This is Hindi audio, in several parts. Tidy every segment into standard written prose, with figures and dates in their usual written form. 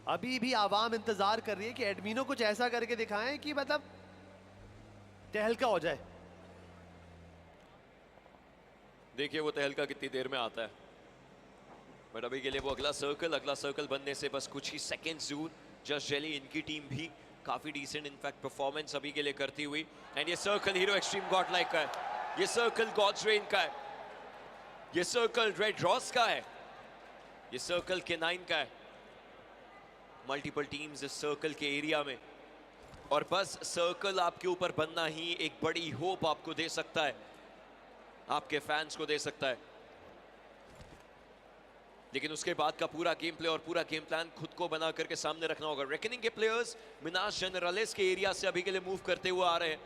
अभी भी आवाम इंतजार कर रही है कि एडमिनो कुछ ऐसा करके दिखाएं कि मतलब तहलका हो जाए। देखिए वो तहलका कितनी देर में आता है, बट अभी के लिए वो अगला सर्कल बनने से बस कुछ ही सेकेंड्स दूर। जस्ट जेली इनकी टीम भी काफी डिसेंट इनफैक्ट परफॉर्मेंस अभी के लिए करती हुई। एंड ये circle hero Xtreme God like का है, ये सर्कल गॉड्स रेन का है, ये सर्कल रेड रॉस का है, ये सर्कल K9 का है। मल्टीपल टीम्स इस सर्कल के एरिया में, और बस सर्कल आपके ऊपर बनना ही एक बड़ी होप आपको दे सकता है, आपके फैंस को दे सकता है। लेकिन उसके बाद का पूरा गेम प्ले और पूरा गेम प्लान खुद को बना करके सामने रखना होगा। रेकनिंग के प्लेयर्स मिनाश जनरलिस्ट के एरिया से अभी के लिए मूव करते हुए आ रहे हैं,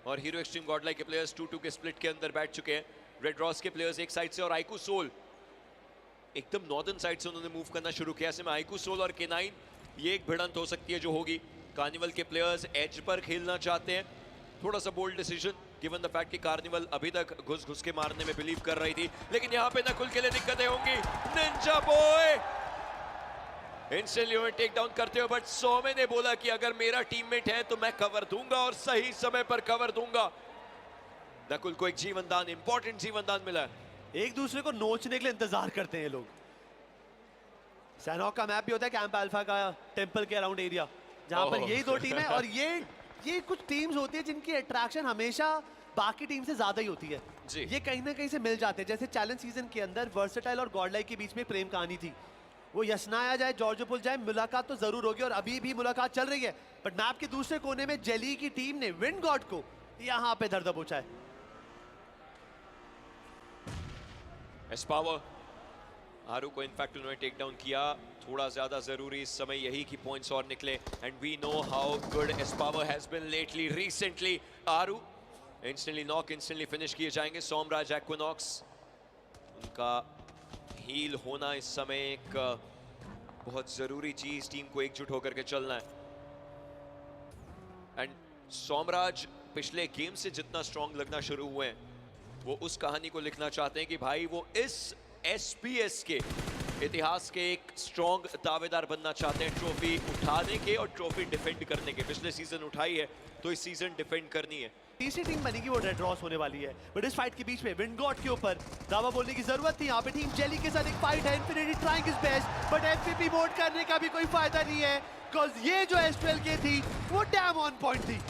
और हीरो एक्सट्रीम गॉडलाइक के प्लेयर्स 2-2 के स्प्लिट के अंदर बैठ चुके हैं। रेड रॉस के प्लेयर्स एक साइड से और आईकू सोल एकदम नॉर्दर्न साइड से उन्होंने मूव करना शुरू किया। ऐसे में आईकू सोल और K9 ये एक भिड़ंत हो सकती है जो होगी। कार्निवल के प्लेयर्स एज पर खेलना चाहते हैं, थोड़ा सा bold decision given the fact कि कार्निवल अभी तक घुस के मारने में बिलीव कर रही थी, लेकिन यहाँ पे नकुल के लिए दिक्कतें होंगी। निंजा बॉय इंस्टेंटली उन्हें टेक डाउन करते हो, बट सोमे ने बोला कि अगर मेरा टीममेट है तो मैं कवर दूंगा और सही समय पर कवर दूंगा। नकुल को एक जीवनदान, इंपॉर्टेंट जीवनदान मिला है। एक दूसरे को नोचने के लिए इंतजार करते हैं लोग। सैनॉक का मैप भी होता है कैंप अल्फा का टेंपल के अराउंड एरिया, जहां पर यही दो टीम है, और ये कुछ टीम्स होती है जिनकी अट्रैक्शन हमेशा बाकी टीम से ज्यादा ही होती है जी। ये कहीं ना कहीं से मिल जाते हैं। जैसे चैलेंज सीजन के अंदर वर्सेटाइल और गॉडलाइक के बीच में प्रेम कहानी थी, वो यशनाया जाए जॉर्जोपुल जाए, मुलाकात तो जरूर होगी और अभी भी मुलाकात चल रही है। बट मैप के दूसरे कोने में जेली की टीम ने विंड गॉड को यहाँ पे दर्द पहुंचा है। एस्पावर आरू को इनफैक्ट उन्होंने टेक डाउन किया, थोड़ा ज्यादा जरूरी इस समय यही कि पॉइंट्स और निकले। And we know how good एस्पावर हैज बीन लेटली रिसेंटली। आरू इंस्टेंटली नॉक, इंस्टेंटली फिनिश किए जाएंगे। सोमराज एक्विनॉक्स, उनका हील होना इस समय एक बहुत जरूरी चीज, टीम को एकजुट होकर के चलना है। एंड सोमराज पिछले गेम से जितना स्ट्रॉन्ग लगना शुरू हुए हैं, वो उस कहानी को लिखना चाहते हैं कि भाई वो इस SPS के इतिहास के एक स्ट्रॉन्ग दावेदार बनना चाहते हैं, ट्रॉफी उठाने के और ट्रॉफी डिफेंड करने के। पिछले सीजन उठाई है तो इस सीजन डिफेंड करनी है। तीसरी टीम बनेगी वो रेड रॉस होने वाली है, बट इस फाइट के बीच में विंड गॉड के ऊपर दावा बोलने की जरूरत थी। यहाँ पे टीम जेली के साथ एक फाइट है, infinity trying his best, but MVP mode करने का भी कोई फायदा नहीं है, बिकॉज ये जो S12 थी वो डैम ऑन पॉइंट थी।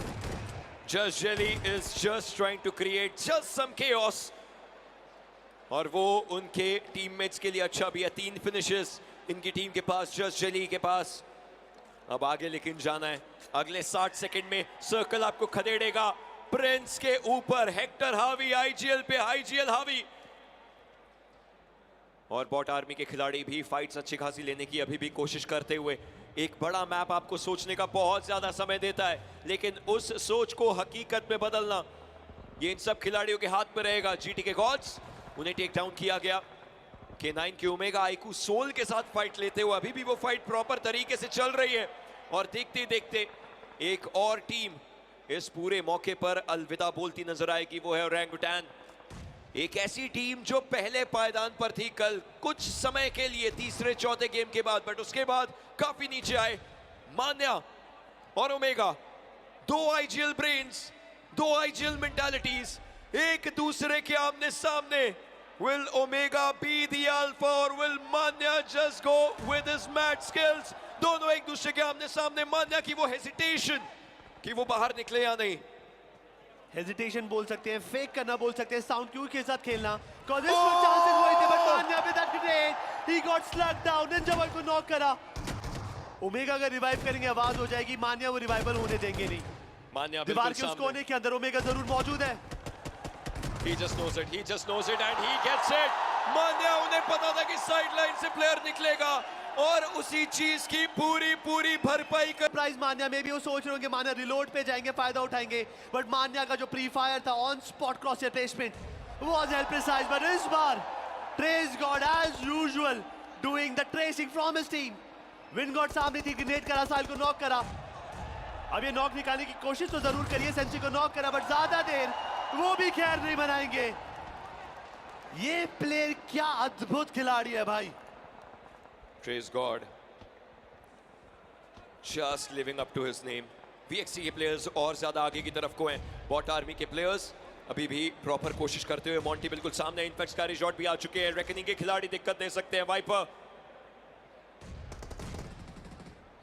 Just Jelly is just trying to create just some chaos, और वो उनके टीममेट्स के लिए अच्छा भी है। 3 फिनिशेस इनकी टीम के पास, जस्ट जेली के पास। अब आगे लेकिन जाना है, अगले 60 सेकंड में सर्कल आपको खदेड़ेगा। प्रिंस के ऊपर हेक्टर हावी, IGL पे IGL हावी, और बॉट आर्मी के खिलाड़ी भी फाइट्स अच्छी खासी लेने की अभी भी कोशिश करते हुए। एक बड़ा मैप आपको सोचने का बहुत ज्यादा समय देता है, लेकिन उस सोच को हकीकत में बदलना ये इन सब खिलाड़ियों के हाथ में रहेगा। GT के गॉड्स, उन्हें टेक डाउन किया गया। K9 के ओमेगा आईकू सोल के साथ फाइट लेते हुए अभी भी वो फाइट प्रॉपर तरीके से चल रही है, और देखते देखते एक और टीम इस पूरे मौके पर अलविदा बोलती नजर आएगी, वो है ओरंगुटान। एक ऐसी टीम जो पहले पायदान पर थी कल कुछ समय के लिए तीसरे चौथे गेम के बाद, बट उसके बाद काफी नीचे आए। मान्या और omega, 2 IGL brains, 2 IGL mentalities एक दूसरे के आमने सामने। Will Omega be the alpha or will Manya just go with his mad skills? दोनों एक दूसरे के आमने सामने। मान्या की वो हेजिटेशन कि वो बाहर निकले या नहीं, हेजिटेशन बोल सकते हैं, फेक करना बोल सकते हैं, साउंड क्यू के साथ खेलना, cause this was chances हुए थे, but Manya with that grenade, he got slugged down, Ninja Boy को नॉक करा। ओमेगा अगर रिवाइव करेंगे आवाज हो जाएगी, मान्या वो रिवाइवल होने देंगे नहीं। मान्या दीवार के उस कोने के अंदर ओमेगा जरूर मौजूद है। He just knows it, he just knows it and he gets it. मान्या, उन्हें पता था कि साइडलाइन से प्लेयर निकलेगा और उसी चीज की पूरी भरपाई कर। प्राइज मान्या में भी वो सोच रहे होंगे मान्या रिलोड पे जाएंगे, फायदा उठाएंगे, बट मान्या का जो प्री फायर था on spot cross placement was help precise, but इस बार trace god as usual doing the tracing from his team. Wind god सामने थी, ग्रेनेड करा, साहिल को नॉक करा। अब ये नॉक निकालने की कोशिश तो जरूर करिए, सेंची को नॉक करा, बट ज्यादा देर वो भी खैर नहीं बनाएंगे। ये प्लेयर क्या अद्भुत खिलाड़ी है भाई। Trace God Just living up to his name. VXC के प्लेयर्स और ज्यादा आगे की तरफ को हैं. बॉट आर्मी के प्लेयर्स अभी भी प्रॉपर कोशिश करते हुए. मॉन्टी बिल्कुल सामने. इनफैक्ट स्कारी शॉट भी आ चुके हैं. रेकनिंग के खिलाड़ी दिक्कत दे सकते हैं. वाइपर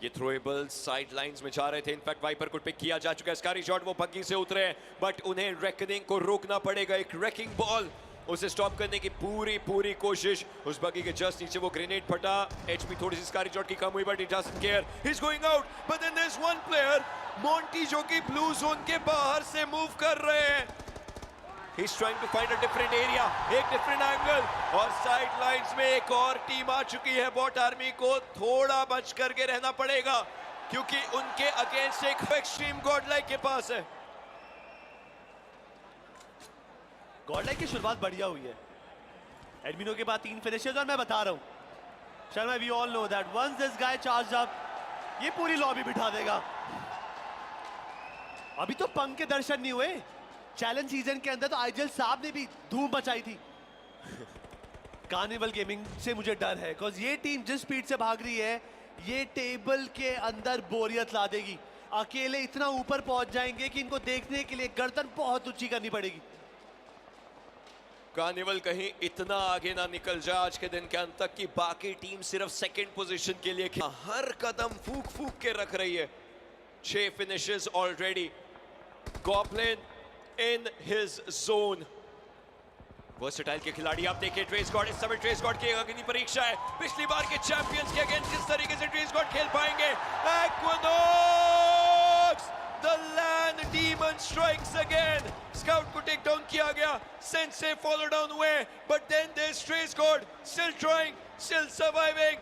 ये थ्रोएबल साइड लाइंस में जा रहे थे. इनफैक्ट वाइपर को पिक किया जा चुका है. स्कारी शॉट वो बग्गी से उतरे हैं, बट उन्हें रेकनिंग को रोकना पड़ेगा. एक रेकिंग बॉल, उसे स्टॉप करने की पूरी कोशिश. उस बग्गी के जस्ट नीचे वो ग्रेनेड फटा. एचपी थोड़ी सी स्कारी शॉट की कम हुई, but he doesn't care. He is going out, but then there is one player Monty जो कि ब्लू जोन के बाहर से मूव कर रहे हैं. He's trying to find a different area, एक different angle, और साइड लाइंस में एक और टीम आ चुकी है. बॉट आर्मी को थोड़ा बच करके रहना पड़ेगा, क्योंकि उनके अगेंस्ट एक एक्सट्रीम गॉडलाइक के पास है. गॉडलाइक की शुरुआत बढ़िया हुई है. एडमिनो के बाद 3 फिनिशेस, और मैं बता रहा हूं Sharma, we all know that once this guy charge up, ये पूरी लॉबी बिठा देगा. अभी तो पंख के दर्शन नहीं हुए. चैलेंज सीजन के अंदर तो आईजीएल साहब ने भी धूम मचाई थी. कार्निवल गेमिंग से मुझे डर है, बिकॉज ये टीम जिस स्पीड से भाग रही है, ये टेबल के अंदर बोरियत ला देगी. अकेले इतना ऊपर पहुंच जाएंगे कि इनको देखने के लिए गर्दन बहुत ऊंची करनी पड़ेगी. कार्निवल कहीं इतना आगे ना निकल जाए आज के दिन के अंत तक कि बाकी टीम सिर्फ सेकंड पोजीशन के लिए हर कदम फूक के रख रही है. 6 finishes already. Goblin in his zone. Versatile के खिलाड़ी आप देखिए. ट्रेस गॉड, इस समय ट्रेस गॉड की अग्नि परीक्षा है. पिछली बार के चैंपियंस के अगेंस्ट किस तरीके से ट्रेस गॉड खेल पाएंगे. Equinox, the land demon strikes again. Scout को टेक डाउन किया गया. सेंसे फॉलो डाउन हुए, but then there's trace God still trying, still surviving.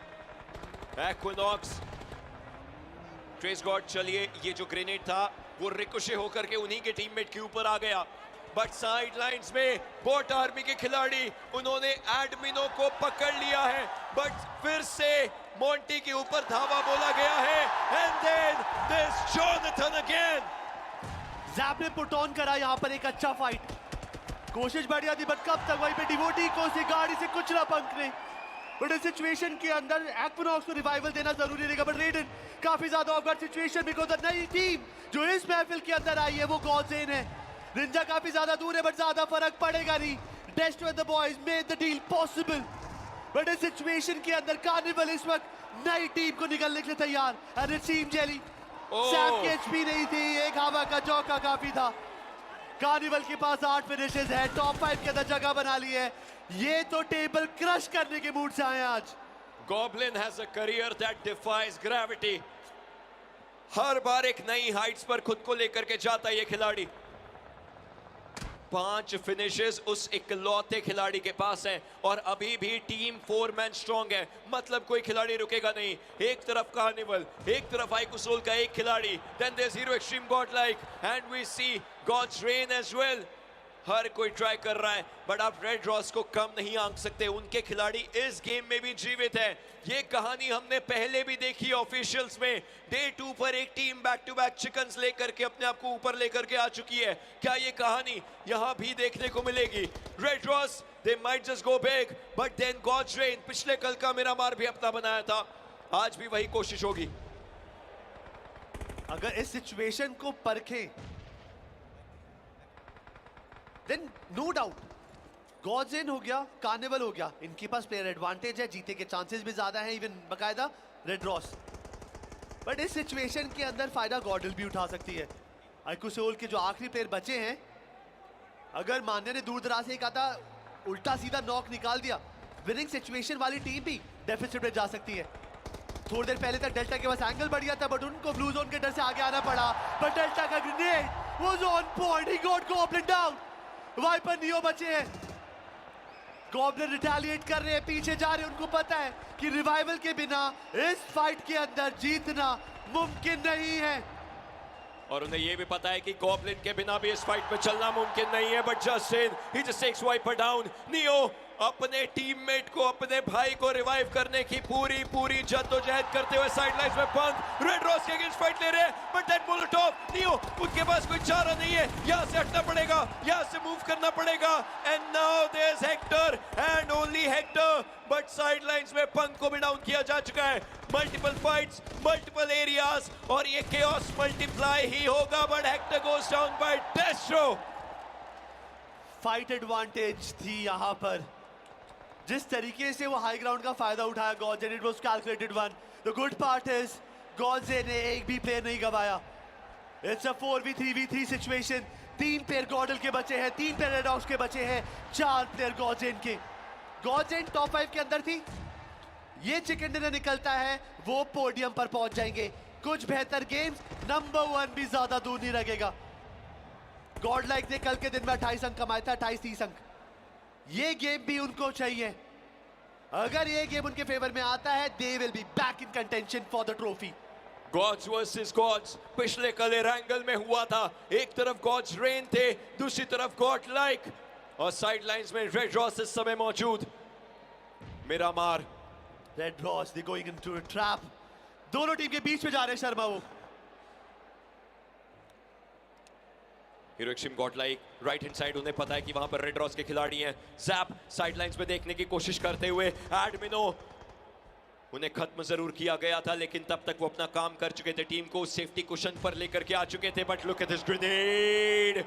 Equinox, trace God, चलिए ये जो ग्रेनेड था वो रिकोशे होकर के उन्हीं के टीममेट के ऊपर आ गया. बट साइड लाइंस में बॉट आर्मी के खिलाड़ी, उन्होंने एडमिनो को पकड़ लिया है, बट फिर से मॉन्टी के ऊपर धावा बोला गया है. And then this Jonathan again. जैप ने पुट ऑन करा यहां पर एक अच्छा फाइट. कोशिश बढ़िया थी, बट कब तक वहीं पे डिवोटी को से गाड़ी से कुछ ना पंख ने. बट इस सिचुएशन के अंदर एक्विनॉक्स को रिवाइवल देना जरूरी रहेगा. बट रेडन काफी ज्यादा ऑकवर्ड सिचुएशन, बिकॉज़ नई टीम जो इस महफिल के अंदर आई है वो गॉडजेन है. रिंजा काफी ज्यादा दूर है, बट ज्यादा फर्क पड़ेगा नहीं. Destroy the boys made the deal possible. But इस सिचुएशन के अंदर कार्निवल इस वक्त नई टीम को निकलने के लिए तैयार. And it seem jelly Sam की एचपी नहीं थी, एक हवा का चौका काफी था. कार्निवल के पास 8 फिनिशेस है, टॉप 5 के अंदर जगह बना ली है. ये तो टेबल क्रश करने के मूड से आए आज. Goblin has a career that defies gravity. हर बार एक नई हाइट्स पर खुद को लेकर के जाता है ये खिलाड़ी. 5 फिनिशेस उस इकलौते खिलाड़ी के पास हैं, और अभी भी टीम 4 मैन स्ट्रॉन्ग है. मतलब कोई खिलाड़ी रुकेगा नहीं. एक तरफ कार्निवल, एक तरफ आइकुसोल का एक खिलाड़ी. Then there's Hero Extreme Godlike, and we see God's Reign as well. हर कोई ट्राई कर रहा है, बट आप रेड रॉस को कम नहीं आंक सकते. उनके खिलाड़ी इस गेम में भी जीवित है. ये कहानी हमने पहले भी देखी ऑफिशियल्स में. डे 2 पर एक team back to back chickens लेकर के अपने आप को ऊपर लेकर के आ चुकी है. क्या ये कहानी यहां भी देखने को मिलेगी? Red Ross, they might just go big, but then Gods Reign. पिछले कल का मिरामार भी अपना बनाया था, आज भी वही कोशिश होगी. अगर इस सिचुएशन को परखें, देन नो डाउट गॉडजेन हो गया, कार्निवल हो गया, इनके पास प्लेयर एडवांटेज है, जीते के चांसेस भी ज्यादा हैं, इवन बकायदा रेड रॉस. बट इस सिचुएशन के अंदर फायदा गॉडल भी उठा सकती है. आइकुसोल के जो आखिरी प्लेयर बचे हैं, अगर मान्य ने दूर दराज से एक आधा उल्टा सीधा नॉक निकाल दिया, विनिंग सिचुएशन वाली टीम भी डेफिसिट में जा सकती है. थोड़ी देर पहले तक डेल्टा के पास एंगल बढ़िया था, बट उनको ब्लू जोन के डर से आगे आना पड़ा. बट डेल्टा का grenade was on point, he got Goblin down. Viper Neo बचे हैं, गॉब्लिन रिटेलिएट कर रहे हैं, पीछे जा रहे हैं. उनको पता है कि रिवाइवल के बिना इस फाइट के अंदर जीतना मुमकिन नहीं है. और उन्हें यह भी पता है कि गॉब्लिन के बिना भी इस फाइट में चलना मुमकिन नहीं है. But Justin, he just takes Viper down. Neo अपने टीममेट को, अपने भाई को रिवाइव करने की पूरी जद्दोजहद करते हुए साइडलाइंस में पंक रेड रॉस के अगेंस्ट फाइट ले रहे हैं, बट दैट मोलोटोव नियो, उनके पास कोई चारा नहीं है, यहां से हटना पड़ेगा, यहां से मूव करना पड़ेगा, and now there is Hector and only Hector, but sidelines में पंक को भी डाउन किया जा चुका है। मल्टीपल फाइट्स, मल्टीपल एरियाज और ये केओस मल्टीप्लाई ही होगा, but Hector goes down by डेस्ट्रो। Fight advantage थी यहां पर, जिस तरीके से वो हाई ग्राउंड का फायदा उठाया गॉडजे, it was calculated one. The good part is गॉडजे ने एक भी प्लेयर नहीं गवाया। It's a 4v3v3 situation. 3 player GodL के बचे हैं, 3 प्लेयर रेड हॉक्स के बचे हैं, 4 प्लेयर गॉडजेन के। गॉडजेन टॉप 5 के अंदर थी, ये चिकन डिनर निकलता है वो पोडियम पर पहुंच जाएंगे। कुछ बेहतर गेम्स, नंबर 1 भी ज्यादा दूर नहीं लगेगा। गॉड लाइक ने कल के दिन में 28 अंक कमाया था, 28-30 अंक। ये गेम भी उनको चाहिए। अगर ये गेम उनके फेवर में आता है, they will be back in contention for the trophy. Gods versus Gods पिछले कल एरंगल में हुआ था। एक तरफ गॉड्स रेन थे, दूसरी तरफ गॉड लाइक, और साइडलाइंस में रेड रॉस इस समय मौजूद। मिरामार, रेड Ross they going into a trap. दोनों टीम के बीच में जा रहे हैं शर्मा वो। हिरोशिम Godlike right hand side, उन्हें पता है कि वहां पर रेड रॉस के खिलाड़ी हैं। जैप साइडलाइंस पे देखने की कोशिश करते हुए, एडमिनो उन्हें खत्म जरूर किया गया था, लेकिन तब तक वो अपना काम कर चुके थे, टीम को सेफ्टी कुशन पर लेकर के आ चुके थे। But look at this grenade.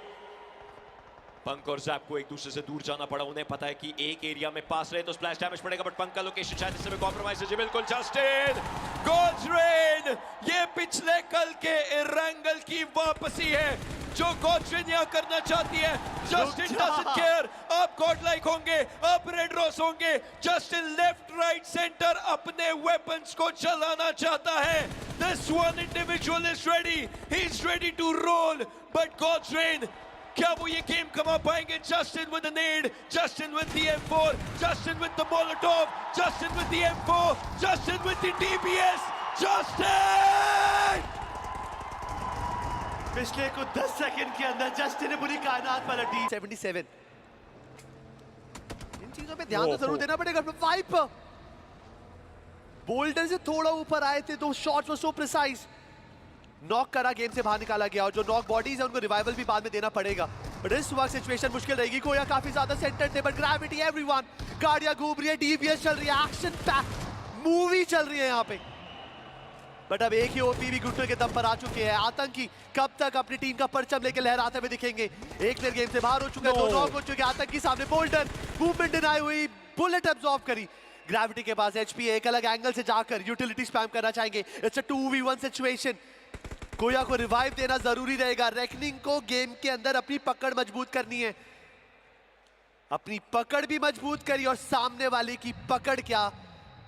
Punk और जैप को एक दूसरे से दूर जाना पड़ा। उन्हें पता है कि एक एरिया में पास रहे तो स्प्लैश डैमेज पड़ेगा, बट पंक का लोकेशन शायद इस समय कॉम्प्रोमाइज है। बिल्कुल जस्टिन गॉड्स रेन, ये पिछले कल के एरंगल की वापसी है जो गॉड्रेन यहां करना चाहती है। जस्टिन डजंट केयर, आप गॉड लाइक होंगे, आप रेड रॉस होंगे, जस्टिन लेफ्ट राइट सेंटर अपने वेपन्स को चलाना चाहता है। This one individual is ready, he is ready to roll, but गॉड्रेन क्या वो ये गेम कमा पाएंगे? Justin with the nade, Justin with the M4, Justin with the molotov, Justin with the M4, Justin with the DBS, Justin! पिछले कुछ 10 सेकंड के अंदर जस्टिन ने पूरी कायनात पलटी। 77। इन चीजों पे ध्यान तो जरूर देना पड़ेगा। वाइप बोल्डर से थोड़ा ऊपर आए थे, तो शॉट्स वर सो प्रिसाइज। नॉक करा, गेम से बाहर निकाला गया, और जो नॉक बॉडीज है उनको रिवाइवल भी बाद में देना पड़ेगा। बट इस वक्त सिचुएशन मुश्किल रहेगी। कोया काफी ज्यादा सेंटर थे, बट ग्रेविटी एवरीवन, गाड़ियां घूम रही है, डीबीएस चल रही है, एक्शन पैक मूवी चल रही है यहाँ पे। बट अब एक ही ओपी भी घुटने के दम पर आ चुके हैं। आतंकी कब तक अपनी टीम का परचम लेकर लहराते हुए दिखेंगे? एक प्लेयर गेम से बाहर हो चुका है, 2 नॉक हो चुके हैं। आतंकी सामने बोल्डर, मूवमेंट डिनाई हुई, बुलेट एब्जॉर्ब करी। ग्रेविटी के पास एचपी एक अलग एंगल से जाकर यूटिलिटी स्पैम करना चाहेंगे। It's a 2v1 situation. कोया को रिवाइव देना जरूरी रहेगा। रेकनिंग को गेम के अंदर अपनी पकड़ मजबूत करनी है। अपनी पकड़ भी मजबूत करी, और सामने वाले की पकड़ क्या,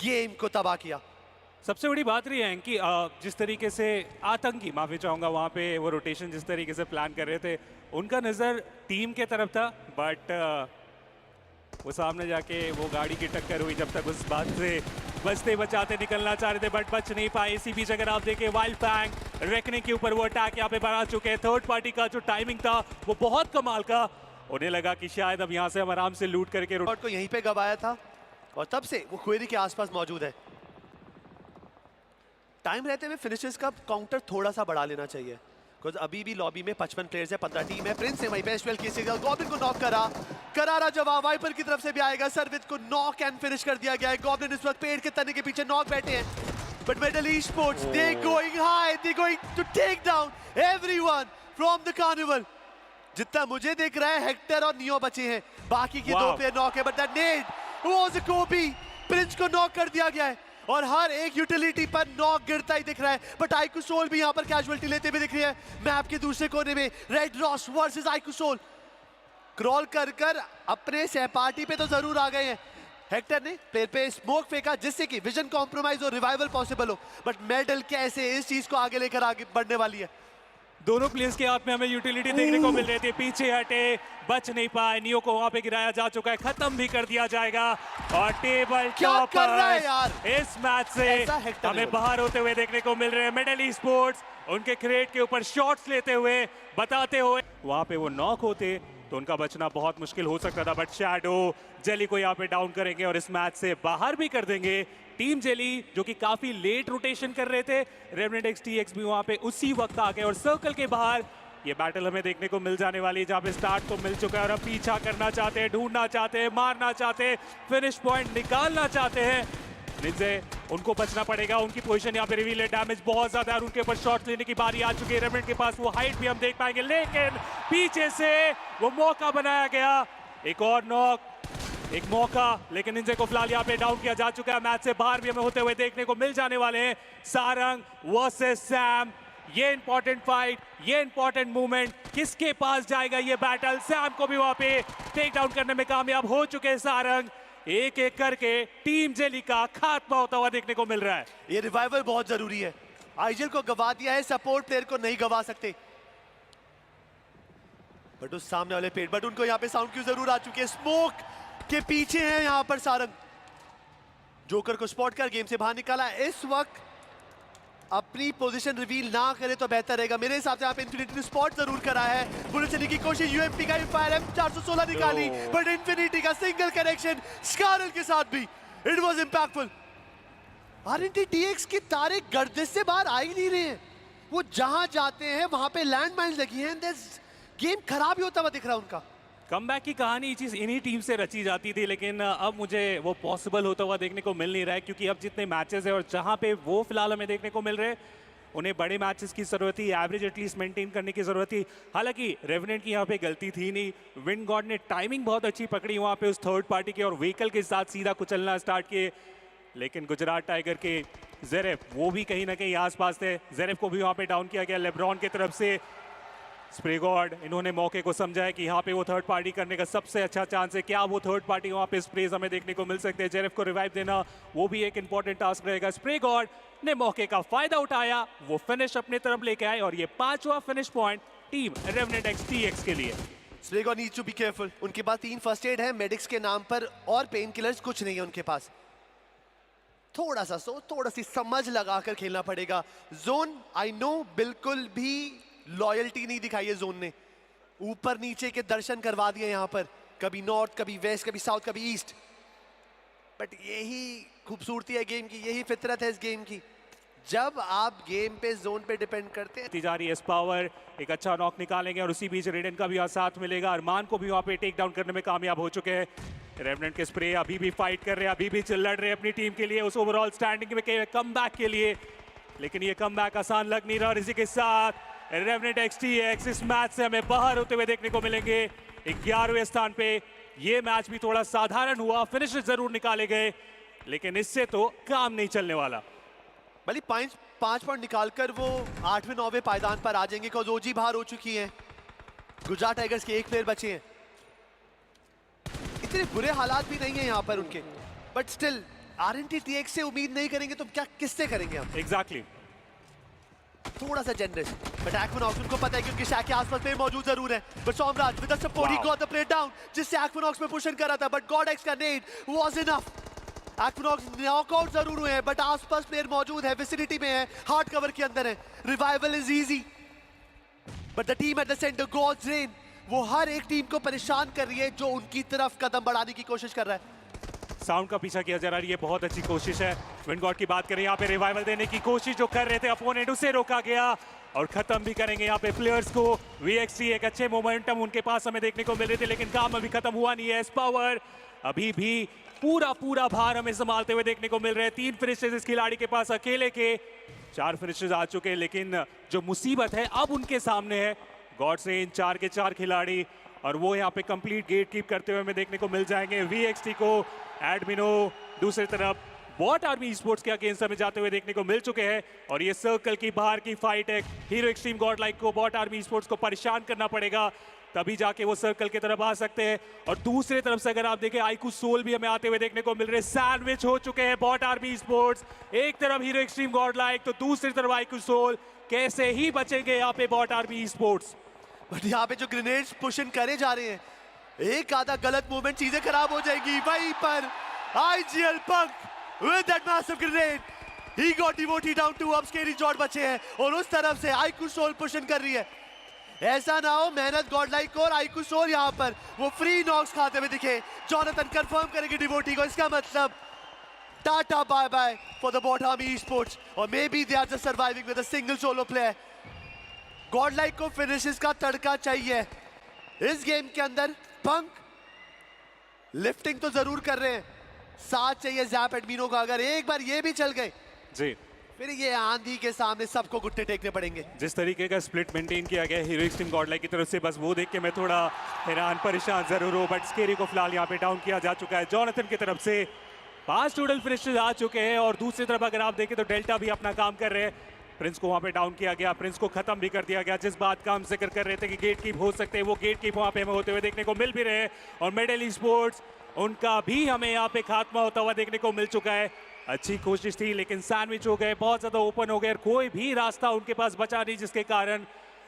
गेम को तबाह किया। सबसे बड़ी बात रही है कि जिस तरीके से आतंकी, माफी चाहूंगा, वहाँ पे वो रोटेशन जिस तरीके से प्लान कर रहे थे, उनका नज़र टीम के तरफ था, बट वो सामने जाके वो गाड़ी की टक्कर हुई। जब तक उस बात से बचते बचाते निकलना चाह रहे थे, बट बच नहीं पाए। इसी बीच अगर आप देखें, वाइल्ड फैंग रेकनिंग के ऊपर वो अटैक यहाँ पे बना चुके हैं। थर्ड पार्टी का जो टाइमिंग था वो बहुत कमाल का। उन्हें लगा कि शायद अब यहाँ से हम आराम से लूट करके को यहीं पे गवाया था, और तब से वो क्वेरी के आसपास मौजूद है। टाइम रहते हुए फिनिशेस का काउंटर थोड़ा सा बढ़ा लेना चाहिए, बिकॉज अभी भी लॉबी में 55 प्लेयर्स है, 15 टीम है। प्रिंस ने वहीं पे एसवेल की गॉब्लिन को नॉक करा, करारा जवाब वाइपर की तरफ से भी आएगा। सर्विस को नॉक एंड फिनिश कर दिया गया है। गॉब्लिन इस वक्त पेड़ के तने के पीछे नॉक बैठे हैं, but Medal Esports they going high, they going to take down everyone from the Carnival. जितना मुझे दिख रहा है, हेक्टर और नियो बचे हैं, बाकी के 2 प्लेयर नॉक है, but that Ned was a copy. Prince को नॉक कर दिया गया है, और हर एक यूटिलिटी पर नॉक गिरता ही दिख रहा है। बट आइकू सोल भी यहाँ पर कैजुअलिटी लेते हुए दिख रही है। मैप के दूसरे कोने में रेड रॉस वर्सेस आइकू सोल। क्रॉल कर कर अपने सहपाठी पे तो जरूर आ गए हैं। हेक्टर ने प्लेयर पे स्मोक फेंका, जिससे कि विजन कॉम्प्रोमाइज और रिवाइवल पॉसिबल हो, बट मेडल कैसे इस चीज को आगे लेकर आगे बढ़ने वाली है। दोनों प्लेयर्स के हाथ में हमें यूटिलिटी देखने को मिल रही थी। पीछे हटे, बच नहीं पाए। नियो को वहां पे गिराया जा चुका है, खत्म भी कर दिया जाएगा। और टेबल टॉपर इस मैच से हमें बाहर होते हुए देखने को मिल रहे हैं। मेडल ई-स्पोर्ट्स उनके क्रेट के ऊपर शॉट्स लेते हुए, बताते हुए, वहां पे वो नॉक होते तो उनका बचना बहुत मुश्किल हो सकता था, बट शैडो जेली को यहाँ पे डाउन करेंगे और इस मैच से बाहर भी कर देंगे। टीम जेली जो कि काफी लेट रोटेशन कर रहे थे, रेवनेंट एक्सटीएक्स भी वहां पे उसी वक्त आ गए और सर्कल के बाहर ये बैटल हमें देखने को मिल जाने वाली है, जहां पे स्टार्ट तो मिल चुका है और अब पीछा करना चाहते हैं, ढूंढना चाहते हैं, मारना चाहते हैं, फिनिश पॉइंट निकालना चाहते हैं। निंजे उनको बचना पड़ेगा, उनकी पोजीशन यहाँ पे रिवील है, डैमेज बहुत ज्यादा है और उनके ऊपर शॉट्स लेने की बारी आ चुकी है। रेवनेंट के पास वो हाइट भी हम देख पाएंगे, लेकिन पीछे से वो मौका बनाया गया, एक और नॉक, एक मौका, लेकिन निंजे को फिलहाल यहाँ पे डाउन किया जा चुका है। मैच से बाहर भी हमें होते हुए देखने को मिल जाने वाले हैं। सारंग वर्सेस सैम, ये इंपॉर्टेंट फाइट, ये इंपॉर्टेंट मूवमेंट, किसके पास जाएगा ये बैटल? सैम को भी वहां पे टेक डाउन करने में कामयाब हो चुके हैं सारंग। एक एक करके टीम जेली का खात्मा होता हुआ देखने को मिल रहा है। ये रिवाइवल बहुत जरूरी है, आईजीएल को गवा दिया है, सपोर्ट प्लेयर को नहीं गवा सकते। बट उस सामने वाले पेड़, बट उनको यहाँ पे साउंड क्यू जरूर आ चुकी है, स्मोक के पीछे है यहाँ पर सारंग। जोकर को स्पॉट कर गेम से बाहर निकाला। इस वक्त अपनी पोजीशन रिवील ना करे तो बेहतर रहेगा मेरे हिसाब से। यहाँ पे इन्फिनिटी ने स्पॉट जरूर करा है, बुलेट चलने की कोशिश, यूएमपी का फायर एम 416 निकाली, बट इन्फिनिटी का सिंगल कनेक्शन स्कारल के साथ भी it was impactful. RNT TX की तारे गर्दिश से बाहर आ ही नहीं रहे हैं, वो जहां जाते हैं वहां पे लैंड माइन्स लगी हैं, गेम खराब ही होता हुआ दिख रहा है उनका। कमबैक की कहानी चीज इन्हीं टीम से रची जाती थी, लेकिन अब मुझे वो पॉसिबल होता हुआ देखने को मिल नहीं रहा है, क्योंकि अब जितने मैचेस है और जहां पे वो फिलहाल हमें देखने को मिल रहे हैं, उन्हें बड़े मैचेस की जरूरत थी, एवरेज एटलीस्ट मेंटेन करने की जरूरत थी। हालांकि रेवेनेंट की यहाँ पे गलती थी नहीं, विंड गॉड ने टाइमिंग बहुत अच्छी पकड़ी वहां पे उस थर्ड पार्टी के और व्हीकल के साथ सीधा कुचलना स्टार्ट किए, लेकिन गुजरात टाइगर के जेरेफ वो भी कहीं ना कहीं आसपास थे। जेरेफ को भी वहां पे डाउन किया गया लेब्रॉन की तरफ से। स्प्रे गॉड इन्होंने मौके को समझा है कि यहाँ पे वो थर्ड पार्टी करने का सबसे अच्छा चांस है, क्या वो थर्ड पार्टी वहाँ पे स्प्रेज हमें देखने को मिल सकते हैं। जेरेफ को रिवाइव देना वो भी एक इंपॉर्टेंट टास्क रहेगा। स्प्रे गॉड ने मौके का फायदा उठाया, वो फिनिश अपने तरफ लेके आए और ये 5वां finish point team Revenant XTX के लिए। Spray God needs to be careful, उनके पास 3 फर्स्ट एड है मेडिक्स के नाम पर और पेन किलर्स कुछ नहीं है उनके पास। थोड़ा सा थोड़ा सी समझ लगाकर खेलना पड़ेगा। जोन आई नो बिल्कुल भी लॉयल्टी नहीं दिखाई है जोन ने, ऊपर नीचे के दर्शन करवा दिए यहाँ पर, कभी नॉर्थ कभी वेस्ट कभी साउथ कभी ईस्ट, बट यही खूबसूरती है गेम की, यही फितरत है इस गेम की। जब आप गेम पे जोन पे डिपेंड करते हैं। जा रही है पावर, एक अच्छा नॉक निकालेंगे और उसी बीच रेडेन का भी यहाँ साथ मिलेगा। अरमान को भी वहाँ पे टेक डाउन करने में कामयाब हो चुके हैं। रेवेनेंट के स्प्रे अभी भी फाइट कर रहे हैं, अभी भी लड़ रहे हैं अपनी टीम के लिए उस ओवरऑल स्टैंडिंग में कमबैक के लिए, लेकिन ये कमबैक आसान लग नहीं रहा और इसी के साथ रेवेनेंट एक्सटीएक्स इस मैच से हमें बाहर होते हुए देखने को मिलेंगे 11वें स्थान पे। ये मैच भी थोड़ा साधारण हुआ, फिनिश जरूर निकाले गए, लेकिन इससे तो काम नहीं चलने वाला। भले 5 पॉइंट निकालकर वो 8वें 9वें पायदान पर आ जाएंगे, क्योंकि ओजी बाहर हो चुकी है, गुजरात टाइगर्स के एक प्लेयर बचे हैं। इतने बुरे हालात भी नहीं है यहाँ पर उनके, बट स्टिल आरएनटी टीएक्स से उम्मीद नहीं करेंगे तो क्या किससे करेंगे हम? एग्जैक्टली थोड़ा सा जनरस, बट एक्विनॉक्स उनको पता है क्योंकि शैक के आसपास प्लेयर मौजूद जरूर है, but Somraj with the support he got the play down, जिससे एक्विनॉक्स में पुशन कर रहा था, बट गॉड एक्स का नेड वाज इनफ। एक्विनॉक्स नॉकआउट जरूर हुए हैं, बट आसपास प्लेयर मौजूद है, विसिनिटी में है, हार्ड कवर के अंदर है। Revival is easy, but the team at the centre Gods Reign, वो हर एक टीम को परेशान कर रही है जो उनकी तरफ कदम बढ़ाने की कोशिश कर रहा है। साउंड का पीछा किया जा रहा है, ये बहुत अच्छी कोशिश है। विंड गॉड की बात करें, यहाँ पे रिवाइवल देने की कोशिश जो कर रहे थे अपोनेंट, उसे रोका गया और खत्म भी करेंगे यहाँ पे प्लेयर्स को। वीएक्सटी एक अच्छे मोमेंटम उनके पास हमें देखने को मिल रहे थे, लेकिन काम अभी खत्म हुआ नहीं है। पावर अभी भी पूरा भार हमें संभालते हुए देखने को मिल रहे हैं। 3 फिनिशेस इस खिलाड़ी के पास अकेले के, 4 फिनिशेस आ चुके हैं, लेकिन जो मुसीबत है अब उनके सामने है। गॉड्स रेन 4 के 4 खिलाड़ी और वो यहाँ पे कंप्लीट गेट कीप करते हुए हमें देखने को मिल जाएंगे। वीएक्सटी को एडमिनो दूसरी तरफ बॉट आर्मी स्पोर्ट्स के अगेंस्ट हमें जाते हुए देखने को मिल चुके हैं और ये सर्कल की बाहर की फाइट है। हीरो एक्सट्रीम गॉड लाइक को बॉट आर्मी स्पोर्ट्स को परेशान करना पड़ेगा, तभी जाके वो सर्कल की तरफ आ सकते हैं। और दूसरी तरफ से अगर आप देखें, आईकू सोल भी हमें आते हुए देखने को मिल रहे हैं। सैंडविच हो चुके हैं बॉट आर्मी स्पोर्ट्स, एक तरफ हीरो एक्सट्रीम गॉड लाइक तो दूसरी तरफ आईकू सोल। कैसे ही बचेंगे यहाँ पे बॉट आर्मी स्पोर्ट्स? बट यहाँ पे जो ग्रेनेड्स पुशन करे जा रहे हैं, एक आधा गलत मूवमेंट चीजें खराब हो जाएगी। वहीं पर IGL Punk with that massive grenade, he got devoted down two अब स्केरी जॉर्ड बचे हैं और उस तरफ से आईकू सोल पुशन कर रही है। ऐसा ना हो मेहनत गॉडलाइक और आईकू सोल यहाँ पर वो फ्री नॉक्स खाते हुए दिखे। जॉनथन कंफर्म करेंगे डिवोटी को, इसका मतलब tata bye bye for the bottom esports, और maybe they are just surviving with a single solo player. Godlike को फिनिशेस का तड़का चाहिए इस गेम के अंदर। पंक लिफ्टिंग तो जरूर कर रहे हैं, साथ चाहिए जैप एडमिनो का। अगर एक बार ये भी चल गए जी, फिर ये आंधी के सामने सबको घुटने टेकने पड़ेंगे। जिस तरीके का स्प्लिट मेंटेन किया गया हीरो एक्सट्रीम गॉडलाइक की तरफ से, बस वो देख के मैं थोड़ा हैरान परेशान जरूर हूँ। बट स्केरी को फिलहाल यहाँ पे डाउन किया जा चुका है जॉनथन की तरफ से। 5 टोटल फिनिशेस आ चुके हैं और दूसरी तरफ अगर आप देखें तो डेल्टा भी अपना काम कर रहे हैं। प्रिंस को वहाँ पे डाउन किया गया, प्रिंस को खत्म भी कर दिया गया। जिस बात का हम जिक्र कर रहे थे कि गेट कीप हो सकते हैं, वो गेट कीप वहाँ पे हमें होते हुए देखने को मिल भी रहे हैं। और मेडल ई स्पोर्ट्स उनका भी हमें यहाँ पे खात्मा होता हुआ देखने को मिल चुका है। अच्छी कोशिश थी लेकिन सैंडविच हो गए, बहुत ज्यादा ओपन हो गए और कोई भी रास्ता उनके पास बचा नहीं, जिसके कारण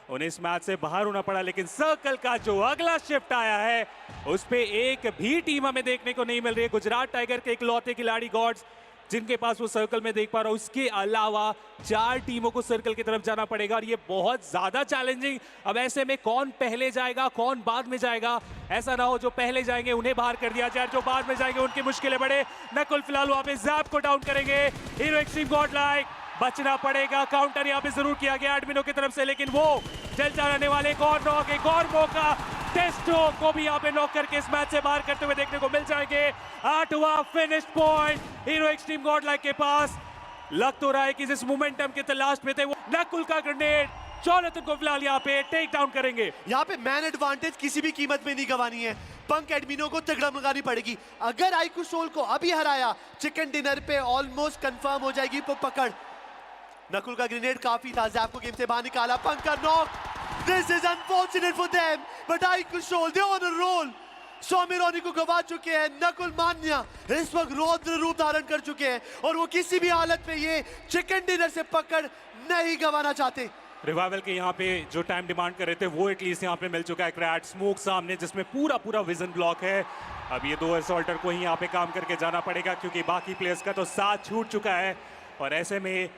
उन्हें इस मैच से बाहर होना पड़ा। लेकिन सर्कल का जो अगला शिफ्ट आया है उस पे एक भी टीम हमें देखने को नहीं मिल रही है। गुजरात टाइगर के इकलौते खिलाड़ी गॉड्स जिनके पास वो सर्कल में देख पा रहा हूं, उसके अलावा 4 टीमों को सर्कल की तरफ जाना पड़ेगा और ये बहुत ज्यादा चैलेंजिंग। अब ऐसे में कौन पहले जाएगा कौन बाद में जाएगा, ऐसा ना हो जो पहले जाएंगे उन्हें बाहर कर दिया जाए, जो बाद में जाएंगे उनकी मुश्किलें बढ़े। नकुल फिलहाल वहां पे जैप को डाउन करेंगे। हीरो एक्सट्रीम गॉडलाइक बचना पड़ेगा, काउंटर यहाँ पे जरूर किया गया एडमिनो की तरफ से, लेकिन वो डेल्टा रहने वाले एक और नॉक, एक और मौका। टेस्टो को भी यहाँ पे नॉक करके इस मैच से बाहर करते हुए देखने को मिल जाएंगे। 8वां finish point Hero Xtreme Godlike के पास। लग तो रहा है कि जिस मोमेंटम के तलाश में थे वो नकुल का ग्रेनेड जॉनथन को फिलहाल यहाँ पे टेक डाउन करेंगे। यहाँ पे मैन एडवांटेज किसी भी कीमत में नहीं गंवानी है। पंक एडमिनो को तगड़ा मंगानी पड़ेगी। अगर आईकू सोल को अभी हराया, चिकन डिनर पे ऑलमोस्ट कंफर्म हो जाएगी वो पकड़। नकुल का ग्रेनेड काफी था, जैप को गेम से बाहर निकाला। पंक का knock, this is unfortunate for them but iQOO Soul they on a roll. Saumya Ronnie को गवा चुके हैं। नकुल मान्या इस वक्त रौद्र रूप धारण कर चुके हैं और वो किसी भी हालत में ये चिकन डिनर से पकड़ नहीं गंवाना चाहते। रिवाइवल के यहाँ पे जो टाइम डिमांड कर रहे थे वो एटलीस्ट यहाँ पे मिल चुका है। क्रैट स्मोक सामने जिसमें पूरा विजन ब्लॉक है। अब ये 2 असॉल्टर को ही यहाँ पे काम करके जाना पड़ेगा क्योंकि बाकी प्लेयर्स का तो साथ छूट चुका है। और ऐसे में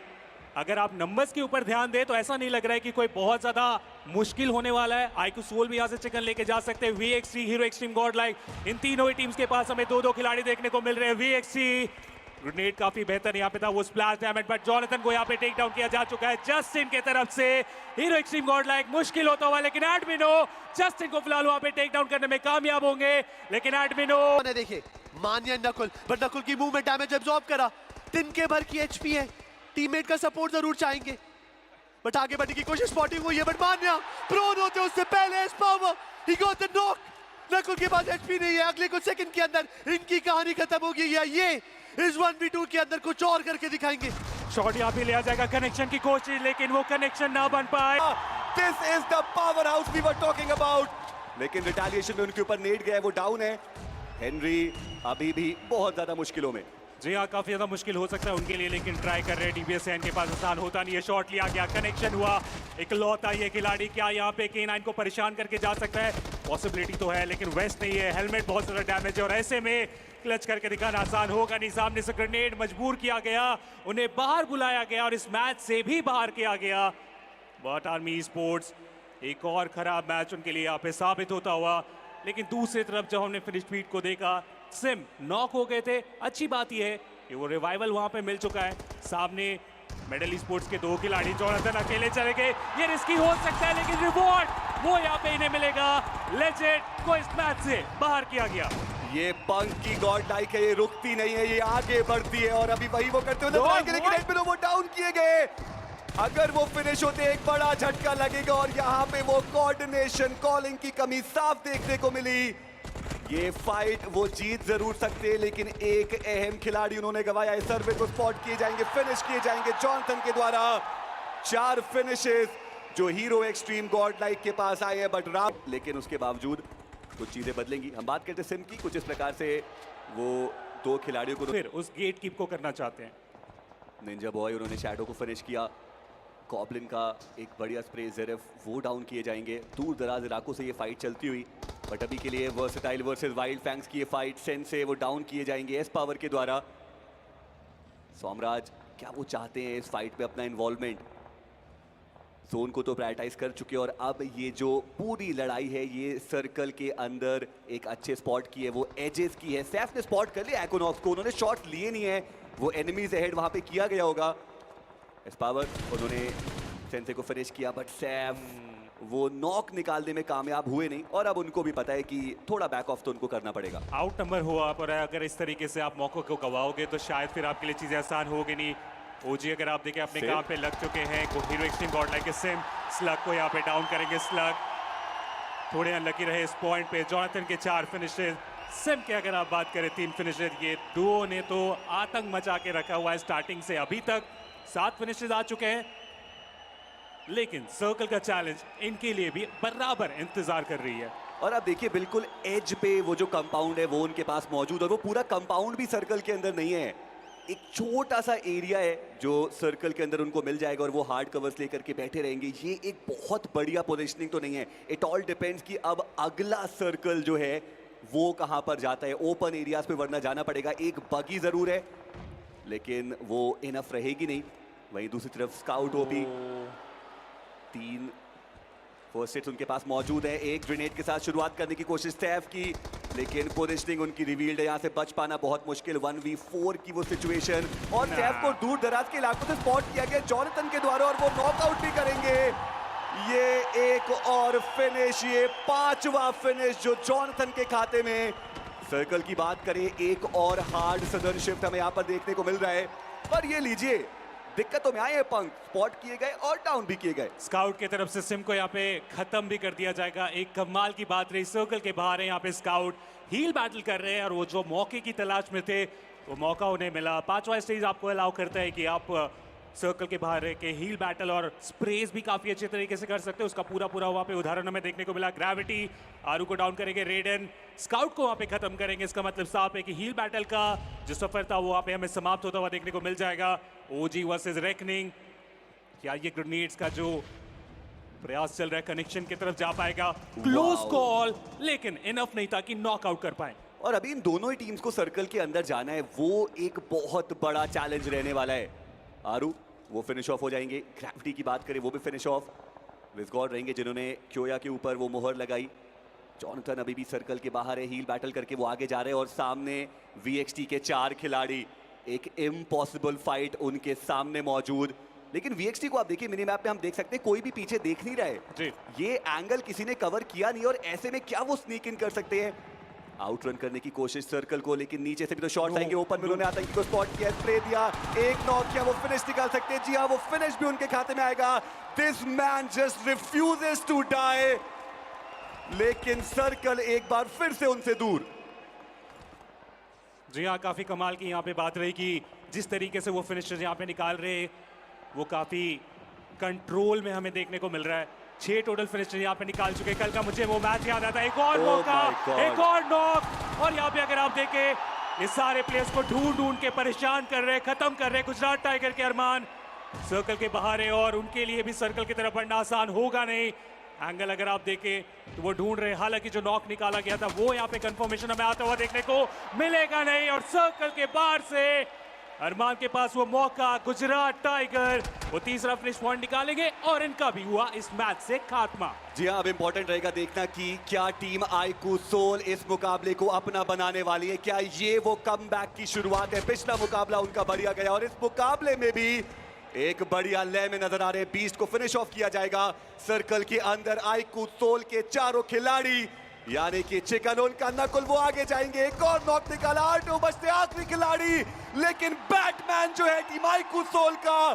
अगर आप नंबर्स के ऊपर ध्यान दें तो ऐसा नहीं लग रहा है कि कोई बहुत ज्यादा मुश्किल होने वाला है। आईकू सोल भी यहाँ से चिकन लेके जा सकते हैं। VXC हीरो एक्सट्रीम गॉडलाइक, इन तीनों ही टीम्स के पास हमें 2-2 खिलाड़ी देखने को मिल रहे हैं। VXC ग्रेनेड काफी बेहतर यहाँ पे था, वो स्प्लैश डैमेज, बट जॉनथन को यहाँ पे टेक डाउन किया जा चुका है जस्टिन के तरफ से। हीरो एक्सट्रीम गॉडलाइक मुश्किल होता हुआ, लेकिन एडमिनो जस्टिन को फिलहाल वहाँ पे टेक डाउन करने में कामयाब होंगे। लेकिन एडमिनो ने देखे मान्या नकुल, बट नकुल की मूव में डैमेज एब्जॉर्ब करा। तिनके भर की HP है, टीममेट का सपोर्ट जरूर चाहेंगे बट आगे बढ़ने की कोशिश स्पॉटिंग हुई है। बट मान्या प्रोन होते उससे पहले इस power he got the knock. Nakul के पास HP नहीं है, अगले कुछ सेकंड के अंदर इनकी कहानी खत्म होगी या ये इस 1v2 के अंदर कुछ और करके दिखाएंगे। शॉट यहाँ पे लिया जाएगा, कनेक्शन की कोशिश, लेकिन वो कनेक्शन ना बन पाए। This is the powerhouse we were talking about. लेकिन रिटेलिएशन में उनके ऊपर नेट गया है, वो डाउन है। हेनरी अभी भी बहुत ज्यादा मुश्किलों में। जी हाँ, काफी ज्यादा मुश्किल हो सकता है उनके लिए, लेकिन ट्राई कर रहे हैं। DBSN के पास आसान होता नहीं है। शॉट लिया गया, कनेक्शन हुआ। इकलौता ये खिलाड़ी क्या यहाँ पे K9 को परेशान करके जा सकता है? पॉसिबिलिटी तो है लेकिन वेस्ट नहीं है। हेलमेट बहुत ज्यादा डैमेज है और ऐसे में क्लच करके दिखाना आसान होगा नहीं। सामने से ग्रेनेड मजबूर किया गया, उन्हें बाहर बुलाया गया और इस मैच से भी बाहर किया गया। बट आर्मी स्पोर्ट्स एक और खराब मैच उनके लिए यहाँ पे साबित होता हुआ। लेकिन दूसरी तरफ जब हमने फिनिश ट्वीट को देखा, सिम नॉक हो गए थे। अच्छी बात यह है कि वो रिवाइवल वहां पे मिल चुका है। सामने मेडल स्पोर्ट्स के 2 खिलाड़ी, जॉनथन अकेले चले गए। ये रिस्की हो सकता है लेकिन रिवॉर्ड वो यहाँ पे इन्हें मिलेगा। लेजेंड को इस मैच से बाहर किया गया। ये पंक की गॉडलाइक है, ये रुकती नहीं है, ये आगे बढ़ती है और अभी वही वो करते हुए नजर आएंगे। लेकिन एडमिनो वो डाउन किए गए। अगर वो फिनिश होते एक बड़ा झटका लगेगा और यहाँ पे वो कोऑर्डिनेशन कॉलिंग की कमी साफ देखने को मिली। ये फाइट वो जीत जरूर सकते हैं लेकिन एक अहम खिलाड़ी उन्होंने गवाया है। सर्वे को स्पॉट किए जाएंगे, फिनिश किए जाएंगे जॉनथन के द्वारा। 4 फिनिशेस जो हीरो एक्सट्रीम गॉडलाइक के पास आए हैं बट राम, लेकिन उसके बावजूद कुछ चीजें बदलेंगी। हम बात करते हैं सिम की, कुछ इस प्रकार से वो 2 खिलाड़ियों को फिर उस गेट कीप को करना चाहते हैं। निंजा बॉय उन्होंने शैडो को फिनिश किया। गॉब्लिन का एक बढ़िया स्प्रे ज़ेरेफ, वो डाउन किए जाएंगे। दूर दराज इलाकों से ये फाइट चलती हुई, बट अभी के लिए वर्सेटाइल वर्सेस वाइल्ड फैंग्स की ये फाइट सेन से वो डाउन किए जाएंगे एस पावर के द्वारा। सोमराज क्या वो चाहते हैं इस फाइट में अपना इन्वॉल्वमेंट? जोन को तो प्रायोरिटाइज कर चुके और अब ये जो पूरी लड़ाई है ये सर्कल के अंदर एक अच्छे स्पॉट की है, वो एजेस की है। सैफ ने स्पॉट कर लिया एक्वानॉक्स को, उन्होंने शॉट लिए नहीं है, वो एनिमीज अहेड वहां पे किया गया होगा। इस पावर उन्होंने सेंसे को फिनिश किया, बट सैफ वो नॉक निकालने में कामयाब हुए नहीं और अब उनको भी पता है कि थोड़ा बैक ऑफ तो उनको करना पड़ेगा। आउट नंबर हुआ, पर अगर इस तरीके से आप मौकों को गवाओगे तो शायद फिर आपके लिए चीजें आसान होगी नहीं। ओजी अगर आप देखें अपने काम पे लग चुके हैं, hero Xtreme God like SIM slug को यहाँ पे डाउन करेंगे। स्लग थोड़े अनलकी रहे इस पॉइंट पे। जॉनथन के 4 फिनिशेस, सिम के अगर आप बात करें 3 फिनिशेस। ये डुओ ने तो आतंक मचा के रखा हुआ है स्टार्टिंग से अभी तक। 7 फिनिशेस आ चुके हैं, लेकिन सर्कल का चैलेंज इनके लिए भी बराबर इंतजार कर रही है। और आप देखिए बिल्कुल एज पे वो जो कंपाउंड है वो उनके पास मौजूद, और वो पूरा कंपाउंड भी सर्कल के अंदर नहीं है, एक छोटा सा एरिया है जो सर्कल के अंदर उनको मिल जाएगा और वो हार्ड कवर्स लेकर के बैठे रहेंगे। ये एक बहुत बढ़िया पोजीशनिंग तो नहीं है। इट ऑल डिपेंड्स कि अब अगला सर्कल जो है वो कहां पर जाता है। ओपन एरियाज पे वरना जाना पड़ेगा। एक बगी जरूर है लेकिन वो इनफ रहेगी नहीं। वहीं दूसरी तरफ स्काउट ओपी 3 फर्स्ट हिट्स उनके पास मौजूद है। एक ग्रेनेड के साथ शुरुआत करने की कोशिश सैफ की, लेकिन पोजीशनिंग उनकी रिवील्ड है, यहाँ से बच पाना बहुत मुश्किल। 1v4 की वो सिचुएशन और सैफ को दूर दराज के इलाकों से स्पॉट किया गया जॉनथन के द्वारा और वो नॉकआउट भी करेंगे। ये एक और फिनिश, ये 5वां फिनिश जो जॉनथन के खाते में। सर्कल की बात करें, एक और हार्ड सदर्न शिफ्ट हमें यहाँ पर देखने को मिल रहा है, पर ये लीजिए दिक्कतों में आए हैं पंख, स्पॉट किए गए और डाउन भी किए गए। स्काउट की तरफ से सिम को यहाँ पे खत्म भी कर दिया जाएगा। एक कमाल की बात रही, सर्कल के बाहर है यहाँ पे स्काउट, हील बैटल कर रहे हैं और वो जो मौके की तलाश में थे वो मौका उन्हें मिला। 5वां स्टेज आपको अलाउ करता है कि आप सर्कल के बाहर रह के हील बैटल और स्प्रेज भी काफी अच्छे तरीके से कर सकते हैं। उसका पूरा वहाँ पे उदाहरण हमें देखने को मिला। ग्रेविटी आरू को डाउन करेंगे, रेडन स्काउट को वहाँ पे खत्म करेंगे। इसका मतलब साफ है कि हील बैटल का जो सफर था वो वहाँ पे हमें समाप्त होता हुआ देखने को मिल जाएगा। ओजी वर्सेस रेकनिंग, क्या ये ग्रेनेड्स का जो प्रयास चल रहा है कनेक्शन की तरफ जा पाएगा? क्लोज कॉल, लेकिन इनफ नहीं था कि नॉकआउट कर पाए। और अभी इन दोनों ही टीम्स को सर्कल के अंदर जाना है, वो एक बहुत बड़ा चैलेंज रहने वाला है। आरू वो फिनिश ऑफ हो जाएंगे, ग्रेविटी की बात करें वो भी फिनिश ऑफ। विस्गॉड रहेंगे जिन्होंने क्योया के ऊपर वो मोहर लगाई। जॉनथन अभी भी सर्कल के बाहर है, हील बैटल करके वो आगे जा रहे हैं और सामने VXT के 4 खिलाड़ी। एक इम्पॉसिबल फाइट उनके सामने मौजूद, लेकिन VXT को आप देखिए मिनी मैप पे हम देख सकते हैं कोई भी पीछे देख नहीं रहा है जी। ये एंगल किसी ने कवर किया नहीं और ऐसे में क्या वो स्नीक इन कर सकते हैं? आउट रन करने की कोशिश सर्कल को, लेकिन नीचे से भी तो शॉट्स आएंगे। ओपन में उन्होंने आतंकी को स्पॉट किया, स्प्रे दिया, एक नॉक किया, वो फिनिश निकाल सकते हैं। जी हाँ, वो फिनिश भी उनके खाते में आएगा। This man just refuses to die, लेकिन सर्कल एक बार फिर से उनसे दूर। जी हाँ, काफी कमाल की यहाँ पे बात रही कि जिस तरीके से वो फिनिशर यहाँ पे निकाल रहे वो काफी कंट्रोल में हमें देखने को मिल रहा है। 6 टोटल फिनिशर यहाँ पे निकाल चुके। कल का मुझे वो मैच याद आता है, एक और मौका, एक और नॉक। और यहाँ पे अगर आप देखें ये सारे प्लेयर्स को ढूंढ के परेशान कर रहे, खत्म कर रहे। गुजरात टाइगर के अरमान सर्कल के बाहर है और उनके लिए भी सर्कल की तरफ बढ़ना आसान होगा नहीं। एंगल अगर आप देखें तो वो ढूंढ रहे, हालांकि जो नॉक निकाला गया था वो यहाँ पे कंफर्मेशन हमें आता हुआ देखने को मिलेगा नहीं। और सर्कल के बाहर से अरमान के पास वो मौका, गुजरात टाइगर वो तीसरा फिनिश पॉइंट निकालेंगे और इनका भी हुआ इस मैच से खात्मा। जी हाँ, अब इंपॉर्टेंट रहेगा देखना कि क्या टीम आईकू सोल इस मुकाबले को अपना बनाने वाली है। क्या ये वो कमबैक की शुरुआत है? पिछला मुकाबला उनका बढ़िया गया और इस मुकाबले में भी एक बढ़िया लय में नजर आ रहे। बीस्ट को फिनिश ऑफ किया जाएगा। सर्कल के अंदर आईकू सोल के 4 खिलाड़ी यानी कि चिकन का नकुल वो आगे जाएंगे। एक और नॉक निकाला, 8 बचते आखिरी खिलाड़ी, लेकिन बैटमैन जो है टीम आईकू सोल का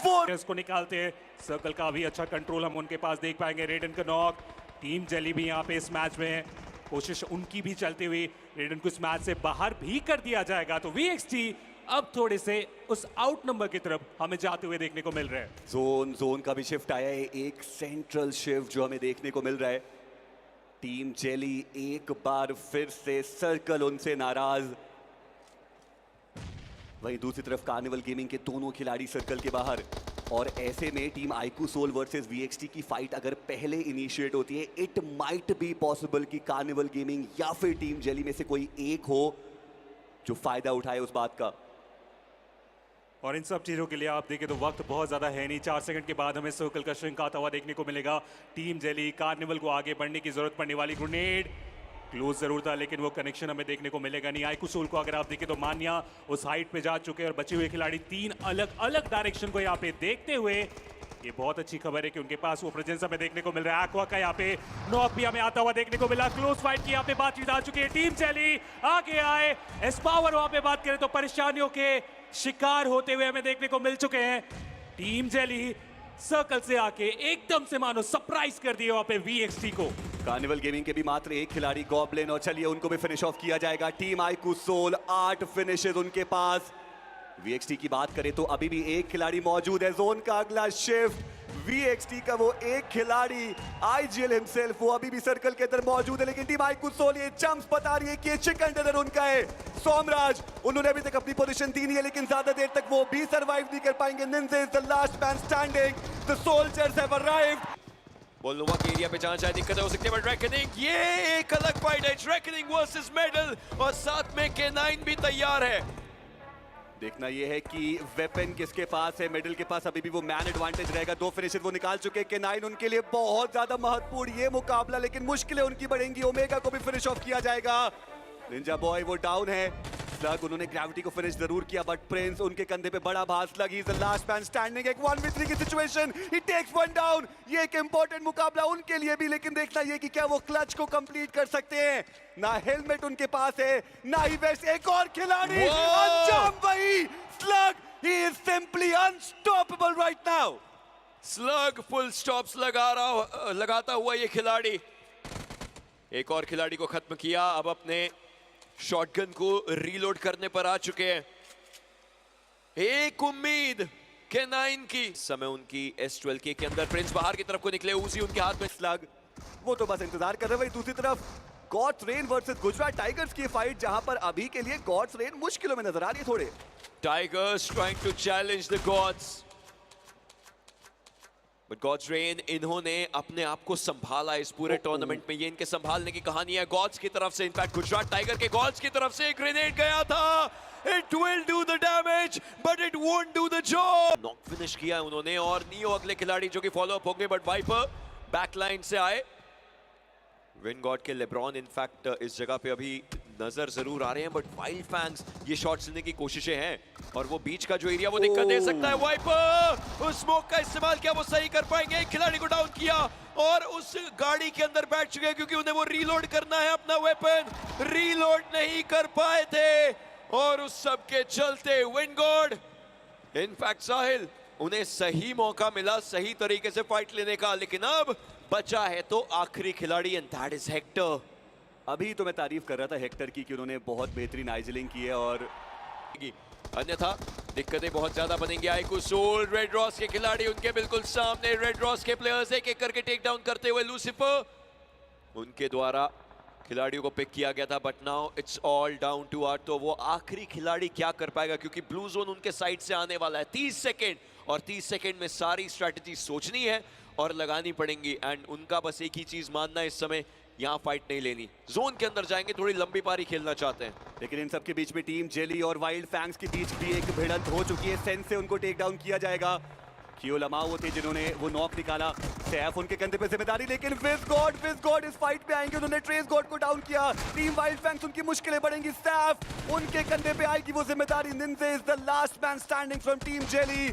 वो इसको निकालते हैं। सर्कल का भी अच्छा कंट्रोल हम उनके पास देख पाएंगे। रेडन का नॉक, टीम जेली भी यहाँ पे इस मैच में है, कोशिश उनकी भी चलती हुई। रेडन को इस मैच से बाहर भी कर दिया जाएगा तो VXT अब थोड़े से उस आउट नंबर की तरफ हमें जाते हुए देखने को मिल रहा है। जोन का भी शिफ्ट आया है, एक सेंट्रल शिफ्ट जो हमें देखने को मिल रहा है। टीम जेली एक बार फिर से सर्कल उनसे नाराज। वहीं दूसरी तरफ कार्निवल गेमिंग के दोनों खिलाड़ी सर्कल के बाहर। और ऐसे में team iQOO Soul versus VXT की फाइट अगर पहले इनिशिएट होती है, इट माइट बी पॉसिबल कि कार्निवल गेमिंग या फिर टीम जेली में से कोई एक हो जो फायदा उठाए उस बात का। और इन सब चीज़ों के लिए आप देखें तो वक्त बहुत ज़्यादा है नहीं। 4 सेकंड के बाद हमें सर्कल का श्रिंक आता हुआ देखने को मिलेगा। टीम जेली कार्निवल को आगे बढ़ने की जरूरत पड़ने वाली। ग्रेनेड क्लोज जरूर था लेकिन वो कनेक्शन हमें देखने को मिलेगा नहीं। आइकू सोल को अगर आप देखें तो मान्या उस हाइट पे जा चुके हैं और बचे हुए खिलाड़ी 3 अलग अलग डायरेक्शन को यहाँ पे देखते हुए, ये बहुत अच्छी खबर है कि उनके पास वो प्रेजेंस हमें देखने को मिल रहा है। एक्वा का यहाँ पे नॉक भी हमें आता हुआ देखने को मिला। क्लोज फाइट की यहाँ पे बातचीत आ चुकी है। टीम जेली आगे आए। एस पावर वहां पे बात करें तो परेशानियों के शिकार होते हुए हमें देखने को मिल चुके हैं। टीम जेली सर्कल से आके एकदम से मानो सरप्राइज कर दिए वहां पे VXT को। कार्निवल गेमिंग के भी मात्र एक खिलाड़ी गॉब्लिन, और चलिए उनको भी फिनिश ऑफ किया जाएगा। टीम आइकू सोल 8 फिनिशेस उनके पास। VXT की बात करें तो अभी भी एक खिलाड़ी मौजूद है। जोन का अगला शिफ्ट VXT का वो एक खिलाड़ी IGL हिमसेल्फ, वो अभी भी सर्कल के अंदर मौजूद है। लेकिन टीम आइकू सोल ये चम्प्स बता रही है कि ये चिकन डिनर उनका है। सोमराज, उन्होंने अभी तक अपनी पोजीशन दी नहीं है लेकिन ज्यादा देर तक वो भी सरवाइव नहीं कर पाएंगे। Ninja is the last man standing. The soldiers have arrived. बोलनुमा के एरिया पे जहां चाहे दिक्कत है हो सकती है, बट रेकनिंग ये एक अलग फाइट है। रेकनिंग वर्सेस मेडल, और साथ में K9 भी तैयार है। देखना यह है कि वेपन किसके पास है। मेडल के पास अभी भी वो मैन एडवांटेज रहेगा। 2 फिनिशेस वो निकाल चुके हैं। K9 उनके लिए बहुत ज्यादा महत्वपूर्ण ये मुकाबला, लेकिन मुश्किलें उनकी बढ़ेंगी। ओमेगा को भी फिनिश ऑफ किया जाएगा। निंजा बॉय वो डाउन है। स्लग उन्होंने ग्रेविटी को फिनिश जरूर किया, बट प्रिंस उनके कंधे पे बड़ा भार। Slug he is the last man standing. एक 1v3 की सिचुएशन, ही टेक्स 1 डाउन। ये एक इंपॉर्टेंट मुकाबला उनके लिए भी, लेकिन देखना ये कि क्या वो क्लच को कंप्लीट कर सकते हैं। ना हेलमेट उनके पास है, ना ही वेस्ट। एक और खिलाड़ी, अंजाम वही। Slug, he is simply unstoppable right now. Slug full stops लगाता हुआ ये खिलाड़ी एक और खिलाड़ी को खत्म किया। अब अपने शॉटगन को रीलोड करने पर आ चुके हैं। एक उम्मीद K9 की। समय उनकी S12K के अंदर प्रिंस बाहर की तरफ को निकले। उसी उनके हाथ में स्लग, वो तो बस इंतजार कर रहे हैं। वही दूसरी तरफ Gods Reign versus Gujarat Tigers की फाइट, जहां पर अभी के लिए गॉड्स रेन मुश्किलों में नजर आ रही है थोड़े। Tigers trying to challenge the Gods, but Gods Reign इन्होंने अपने आप को संभाला इस पूरे टूर्नामेंट में। ये इनके संभालने की कहानी है गॉड्स की तरफ से। इनफैक्ट गुजरात टाइगर के गॉड्स की तरफ से एक ग्रेनेड गया था। It will do the damage but it won't do the job. Knock finish किया है उन्होंने, और नियो अगले खिलाड़ी जो कि फॉलो अप होंगे, बट वाइपर बैकलाइन से आए। विन गॉड के लेब्रॉन इनफैक्ट इस जगह पे अभी नजर जरूर आ रहे हैं, बट वाइल्ड फैंग्स ये शॉट्स लेने की कोशिशें हैं, और वो बीच का जो एरिया वो दिक्कत दे सकता है। वाइपर उस स्मोक का इस्तेमाल किया, वो सही कर पाएंगे। एक खिलाड़ी को डाउन किया और उस गाड़ी के अंदर बैठ चुके हैं क्योंकि उन्हें वो रीलोड करना है अपना वेपन। रीलोड नहीं कर पाए थे, और उस सब के चलते विन गॉड इनफैक्ट साहिल उन्हें सही मौका मिला सही तरीके से फाइट लेने का, लेकिन अब बचा है तो आखिरी खिलाड़ी, एंड दैट इज हेक्टर। अभी तो मैं तारीफ कर रहा था हेक्टर की कि उन्होंने बहुत बेहतरीन आइजलिंग की है, और अन्यथा दिक्कतें बहुत ज्यादा बनेंगी। आइकू सोल रेड रॉस के खिलाड़ी उनके बिल्कुल सामने। रेड रॉस के प्लेयर्स एक एक करके टेक डाउन करते हुए लूसिफर उनके द्वारा खिलाड़ियों को पिक किया गया था, but now it's all down to earth. तो वो आखिरी खिलाड़ी क्या कर पाएगा, क्योंकि ब्लू जोन उनके साइड से आने वाला है। 30 सेकेंड, और 30 सेकेंड में सारी स्ट्रैटेजी सोचनी है और लगानी पड़ेंगी, एंड उनका बस एक ही चीज मानना है इस समय, यहाँ फाइट नहीं लेनी। जोन के अंदर जाएंगे, थोड़ी लंबी पारी खेलना चाहते हैं। लेकिन इन सब के बीच में टीम जेली और वाइल्ड फैंग्स के बीच भी एक भिड़ंत हो चुकी है। सेंस से उनको टेक डाउन किया जाएगा। कियो लमाओ वो थे जिन्होंने वो नॉक निकाला। सैफ उनके कंधे पे जिम्मेदारी, लेकिन विज गॉड इस फाइट में आएंगे। उन्होंने ट्रेस गॉड को डाउन किया। टीम वाइल्ड फैंग्स उनकी मुश्किलें बढ़ेंगी। सैफ उनके कंधे पे आएगी वो जिम्मेदारी। Ninja is the last man standing from team jelly.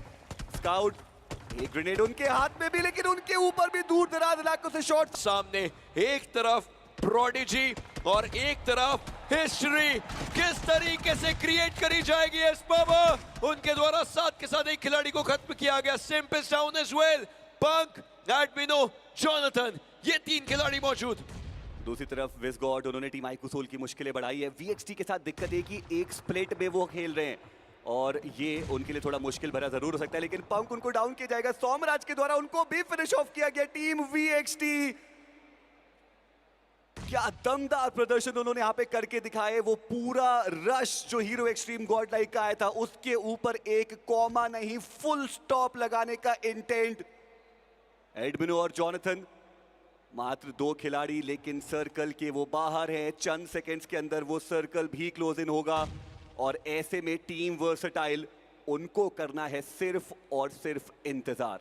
Scout एक ग्रेनेड उनके हाथ में भी, लेकिन उनके ऊपर भी दूर दराज इलाकों से शॉट। सामने एक तरफ प्रोडिजी और एक तरफ हिस्ट्री, किस तरीके से क्रिएट करी जाएगी इस पावर। उनके द्वारा साथ के साथ एक खिलाड़ी को खत्म किया गया। Simp is down as well. Punk, Admino, Jonathan, ये 3 खिलाड़ी मौजूद। दूसरी तरफ विज गॉड उन्होंने टीम आइकू सोल की मुश्किलें बढ़ाई है। VXT के साथ दिक्कत है कि एक स्प्लिट में वो खेल रहे हैं, और ये उनके लिए थोड़ा मुश्किल भरा जरूर हो सकता है, लेकिन पंक उनको डाउन किया जाएगा। सोमराज के द्वारा उनको भी फिनिश ऑफ किया गया। टीम VXT क्या दमदार प्रदर्शन उन्होंने यहाँ पे करके दिखाए। वो पूरा रश जो हीरो एक्सट्रीम गॉड लाइक का आया था, उसके ऊपर एक कॉमा नहीं फुल स्टॉप लगाने का इंटेंट। एडमिनो और जोनाथन मात्र 2 खिलाड़ी, लेकिन सर्कल के वो बाहर हैं। चंद सेकंड्स के अंदर वो सर्कल भी क्लोज इन होगा, और ऐसे में टीम वर्सटाइल उनको करना है सिर्फ और सिर्फ इंतजार।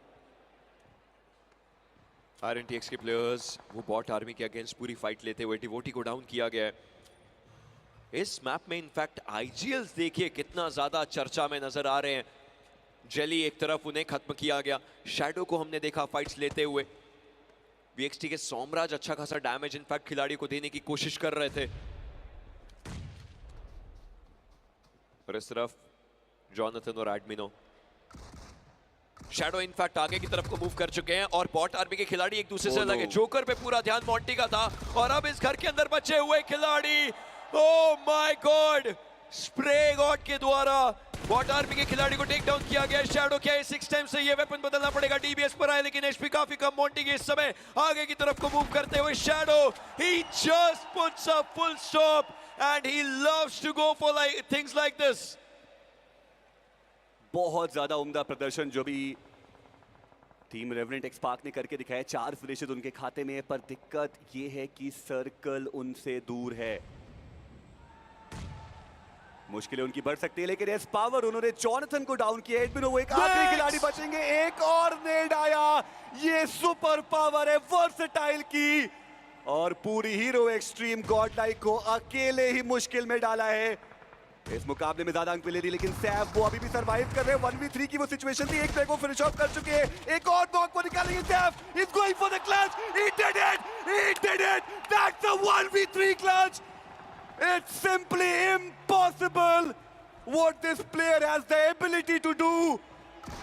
RNTX के प्लेयर्स वो बॉट आर्मी के अगेंस्ट पूरी फाइट लेते हुए डिवोटी को डाउन किया गया है। इस मैप में इनफैक्ट IGLs देखिए कितना ज्यादा चर्चा में नजर आ रहे हैं। जेली एक तरफ, उन्हें खत्म किया गया। शैडो को हमने देखा फाइट्स लेते हुए। VXT के सोमराज अच्छा खासा डैमेज इनफैक्ट खिलाड़ी को देने की कोशिश कर रहे थे। और इस तरफ जॉनथन और एडमिनो, शैडो इनफैक्ट आगे की तरफ को मूव कर चुके हैं और बॉट आर्मी के खिलाड़ी एक दूसरे से लगे। जोकर पे पूरा ध्यान मॉन्टी का था और अब इस घर के अंदर बचे हुए खिलाड़ी, oh my God, spray God के द्वारा बॉट आर्मी के खिलाड़ी को टेक डाउन किया गया। शैडो क्या है 6 टाइम से ये वेपन बदलना पड़ेगा। DBS पर आए लेकिन HP काफी कम। मॉन्टी के इस समय आगे की तरफ को मूव करते हुए shadow, he just puts a full stop and he loves to go for like things like this. बहुत ज्यादा उम्दा प्रदर्शन जो भी टीम रेवेनेंट एक्सपार्क ने करके दिखाया। 4 फिनिशेस उनके खाते में है, पर दिक्कत ये है कि सर्कल उनसे दूर है। मुश्किलें उनकी बढ़ सकती है, लेकिन एस पावर उन्होंने जॉनथन को डाउन किया। एडमिनो वो एक आखिरी खिलाड़ी बचेंगे। एक और नेड आया, ये सुपर पावर है वर्सेटाइल की, और पूरी हीरो एक्सट्रीम गॉडलाइक को अकेले ही मुश्किल में डाला है। इस मुकाबले में ज्यादा अंक मिले थी, लेकिन सैफ वो अभी भी सरवाइव कर रहे हैं। 1v3 की वो सिचुएशन थी, एक प्लेयर को फिनिश ऑफ कर चुके हैं। एक और नॉक को निकालेंगे Saif, is going for the clutch, he did it, that's a 1v3 clutch. It's simply impossible what this player has the ability to do.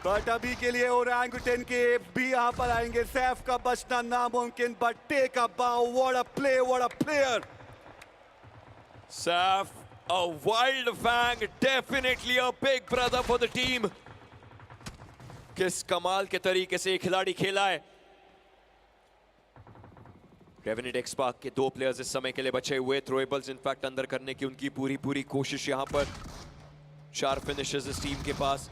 But अभी के लिए ओरंगुटन के भी यहाँ पर आएंगे। सैफ का बचना नामुमकिन, but take a bow. What a play, what a player. Saf, a wild fang, definitely a big brother for the team. किस कमाल के तरीके से ये खिलाड़ी खेला है। रेवेनेंट एक्सपार्क के 2 प्लेयर्स इस समय के लिए बचे हुए। थ्रोएबल्स इनफैक्ट अंदर करने की उनकी पूरी कोशिश यहां पर। 4 फिनिशेस इस टीम के पास।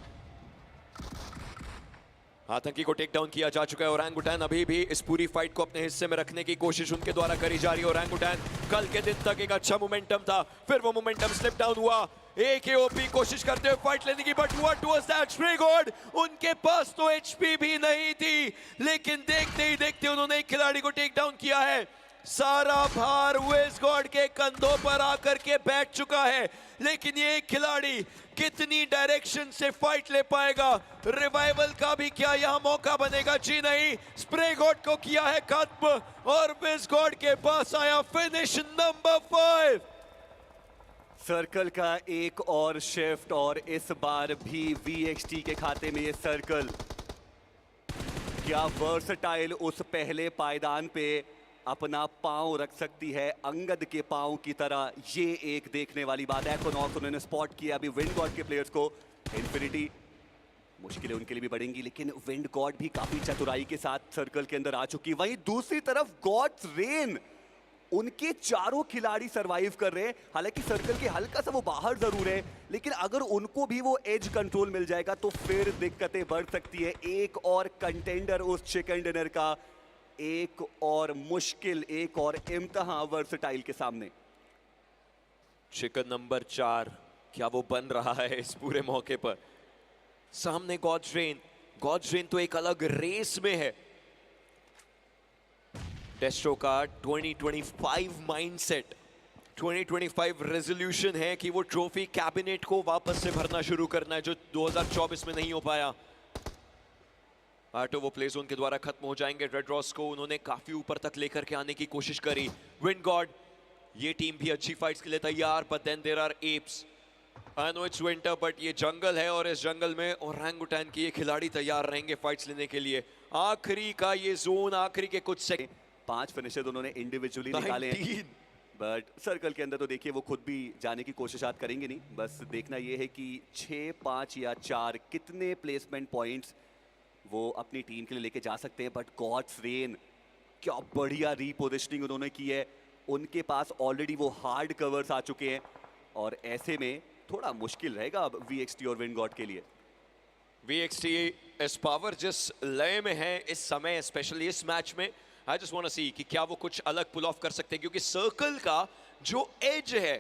आतंकी को टेक डाउन किया जा चुका है। ओरंगुटन अभी भी इस पूरी फाइट को अपने हिस्से में रखने की कोशिश उनके द्वारा करी जा रही है। ओरंगुटन कल के दिन तक एक अच्छा मोमेंटम था, फिर वो मोमेंटम स्लिप डाउन हुआ। AKOP कोशिश करते हुए फाइट लेने की, but what was that? Spray God, उनके पास तो HP भी नहीं थी, लेकिन देखते ही देखते उन्होंने एक खिलाड़ी को टेक डाउन किया है। सारा भार वेस्ट गॉड के कंधों पर आकर के बैठ चुका है, लेकिन ये खिलाड़ी कितनी डायरेक्शन से फाइट ले पाएगा? रिवाइवल का भी क्या यहां मौका बनेगा? जी नहीं, स्प्रे गॉड को किया है खत्म और वेस्ट गॉड के पास आया फिनिश नंबर 5। सर्कल का एक और शिफ्ट, और इस बार भी VXT के खाते में ये सर्कल। क्या वर्सटाइल उस पहले पायदान पे अपना पांव रख सकती है अंगद के पांव की तरह? ये एक देखने वाली बात है। एक्वनॉक्स उन्होंने स्पॉट किया अभी विंड गॉड के प्लेयर्स को। इन्फिनिटी मुश्किलें उनके लिए भी बढ़ेंगी, लेकिन विंड गॉड भी काफी चतुराई के साथ सर्कल के अंदर आ चुकी। वहीं दूसरी तरफ गॉड्स रेन, उनके चारों खिलाड़ी सरवाइव कर रहे हैं। हालांकि सर्कल के हल्का सा वो बाहर जरूर है, लेकिन अगर उनको भी वो एज कंट्रोल मिल जाएगा तो फिर दिक्कतें बढ़ सकती है। एक और कंटेंडर उस चिकन डिनर का, एक और मुश्किल, एक और इम्तिहान वर्सेटाइल के सामने। चिकन नंबर 4 क्या वो बन रहा है इस पूरे मौके पर? सामने गॉड्स रेन तो एक अलग रेस में है। टेस्टो का 2025 माइंडसेट, 2025 रेजोल्यूशन है कि वो ट्रॉफी कैबिनेट को वापस से भरना शुरू करना है, जो 2024 में नहीं हो पाया। आटो वो प्ले जोन के द्वारा खत्म हो जाएंगे। रेड रॉस को उन्होंने काफी ऊपर तक लेकर के आने की कोशिश करी। विंड गॉड, ये टीम भी अच्छी फाइट्स के लिए तैयार, but then there are apes. I know it's winter, but ये जंगल है और इस जंगल में ओरंगुटन के ये खिलाड़ी तैयार रहेंगे फाइट्स लेने के लिए। आखिरी का ये जोन, आखिरी के कुछ सेकंड। 5 फिनिशेस उन्होंने इंडिविजुअली निकाले हैं, बट सर्कल के अंदर तो देखिए वो खुद भी जाने की कोशिशात करेंगे नहीं। बस देखना ये है कि 6, 5 या 4 कितने प्लेसमेंट पॉइंट्स वो अपनी टीम के लिए लेके जा सकते हैं। बट गॉड्स रेन, क्या बढ़िया रीपोजिशनिंग उन्होंने की है। उनके पास ऑलरेडी वो हार्ड कवर्स आ चुके हैं, और ऐसे में थोड़ा मुश्किल रहेगा अब VXT और विंड गॉड के लिए। VXT इस पावर जिस लय में है इस समय, स्पेशली इस मैच में, आई जस्ट वांट टू सी कि क्या वो कुछ अलग पुल ऑफ कर सकते हैं, क्योंकि सर्कल का जो एज है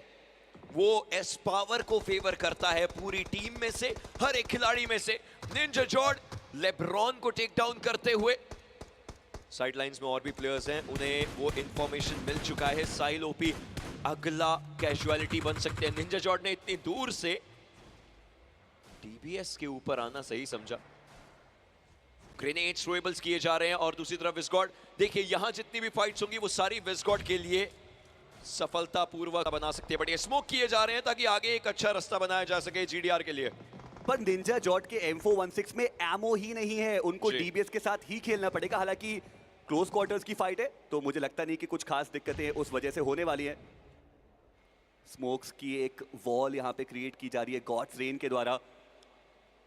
वो एस पावर को फेवर करता है पूरी टीम में से, हर एक खिलाड़ी में से। निंजा जॉर्ड लेब्रॉन को टेक डाउन करते हुए, साइड लाइंस में और भी प्लेयर्स हैं, उन्हें वो इंफॉर्मेशन मिल चुका है साहिल ओपी अगला कैजुअलिटी बन सकते हैं। निंजा जॉर्ड ने इतनी दूर से डीबीएस के ऊपर आना सही समझा। ग्रेनेड थ्रोएबल्स किए जा रहे हैं और दूसरी तरफ विस्गॉड, देखिए यहां जितनी भी फाइट्स होंगी वो सारी विस्गॉड के लिए सफलतापूर्वक बना सकते हैं, बट ये स्मोक किए जा रहे हैं ताकि आगे एक अच्छा रास्ता बनाया जा सके जीडीआर के लिए। पर निंजा जॉर्ड के M416 में एमो ही नहीं है, उनको जी। डीबीएस के साथ ही खेलना पड़ेगा। हालांकि क्लोज क्वार्टर्स की फाइट है तो मुझे लगता नहीं कि कुछ खास दिक्कतें उस वजह से होने वाली हैं। स्मोक्स की एक वॉल यहाँ पे क्रिएट की जा रही है गॉड्स रेन के द्वारा।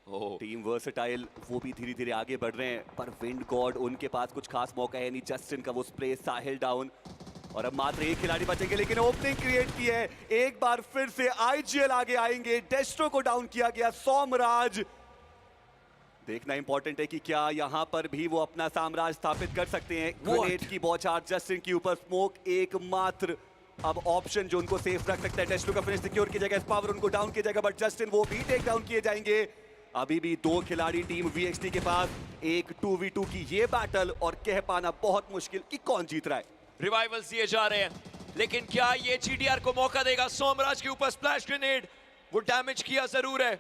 टीम वर्सेटाइल वो भी धीरे धीरे आगे बढ़ रहे हैं, पर विंड गॉड उनके पास कुछ खास मौका है नहीं। जस्टिन का वो स्प्रे, साहिल डाउन, और अब मात्र एक खिलाड़ी बचेंगे, लेकिन ओपनिंग क्रिएट की है। एक बार फिर से आईजीएल आगे आएंगे। डेस्ट्रो को डाउन किया गया। सोमराज, देखना इंपॉर्टेंट है कि क्या यहां पर भी वो अपना साम्राज्य स्थापित कर सकते हैं। ग्रेनेड की बौछार जस्टिन के ऊपर, स्मोक एकमात्र अब ऑप्शन जो उनको सेफ रख सकता है। डेस्ट्रो का फिनिश सिक्योर की जाएगा, पावर उनको डाउन किया जाएगा, बट जस्टिन वो भी टेक डाउन किए जाएंगे। अभी भी दो खिलाड़ी टीम VXT के पास, एक 2v2 की ये बैटल और कह पाना बहुत मुश्किल कि कौन जीत रहा है। रिवाइवल्स दिए जा रहे हैं, लेकिन क्या ये जीडीआर को मौका देगा? सोमराज के ऊपर स्प्लैश ग्रेनेड, वो डैमेज किया जरूर है।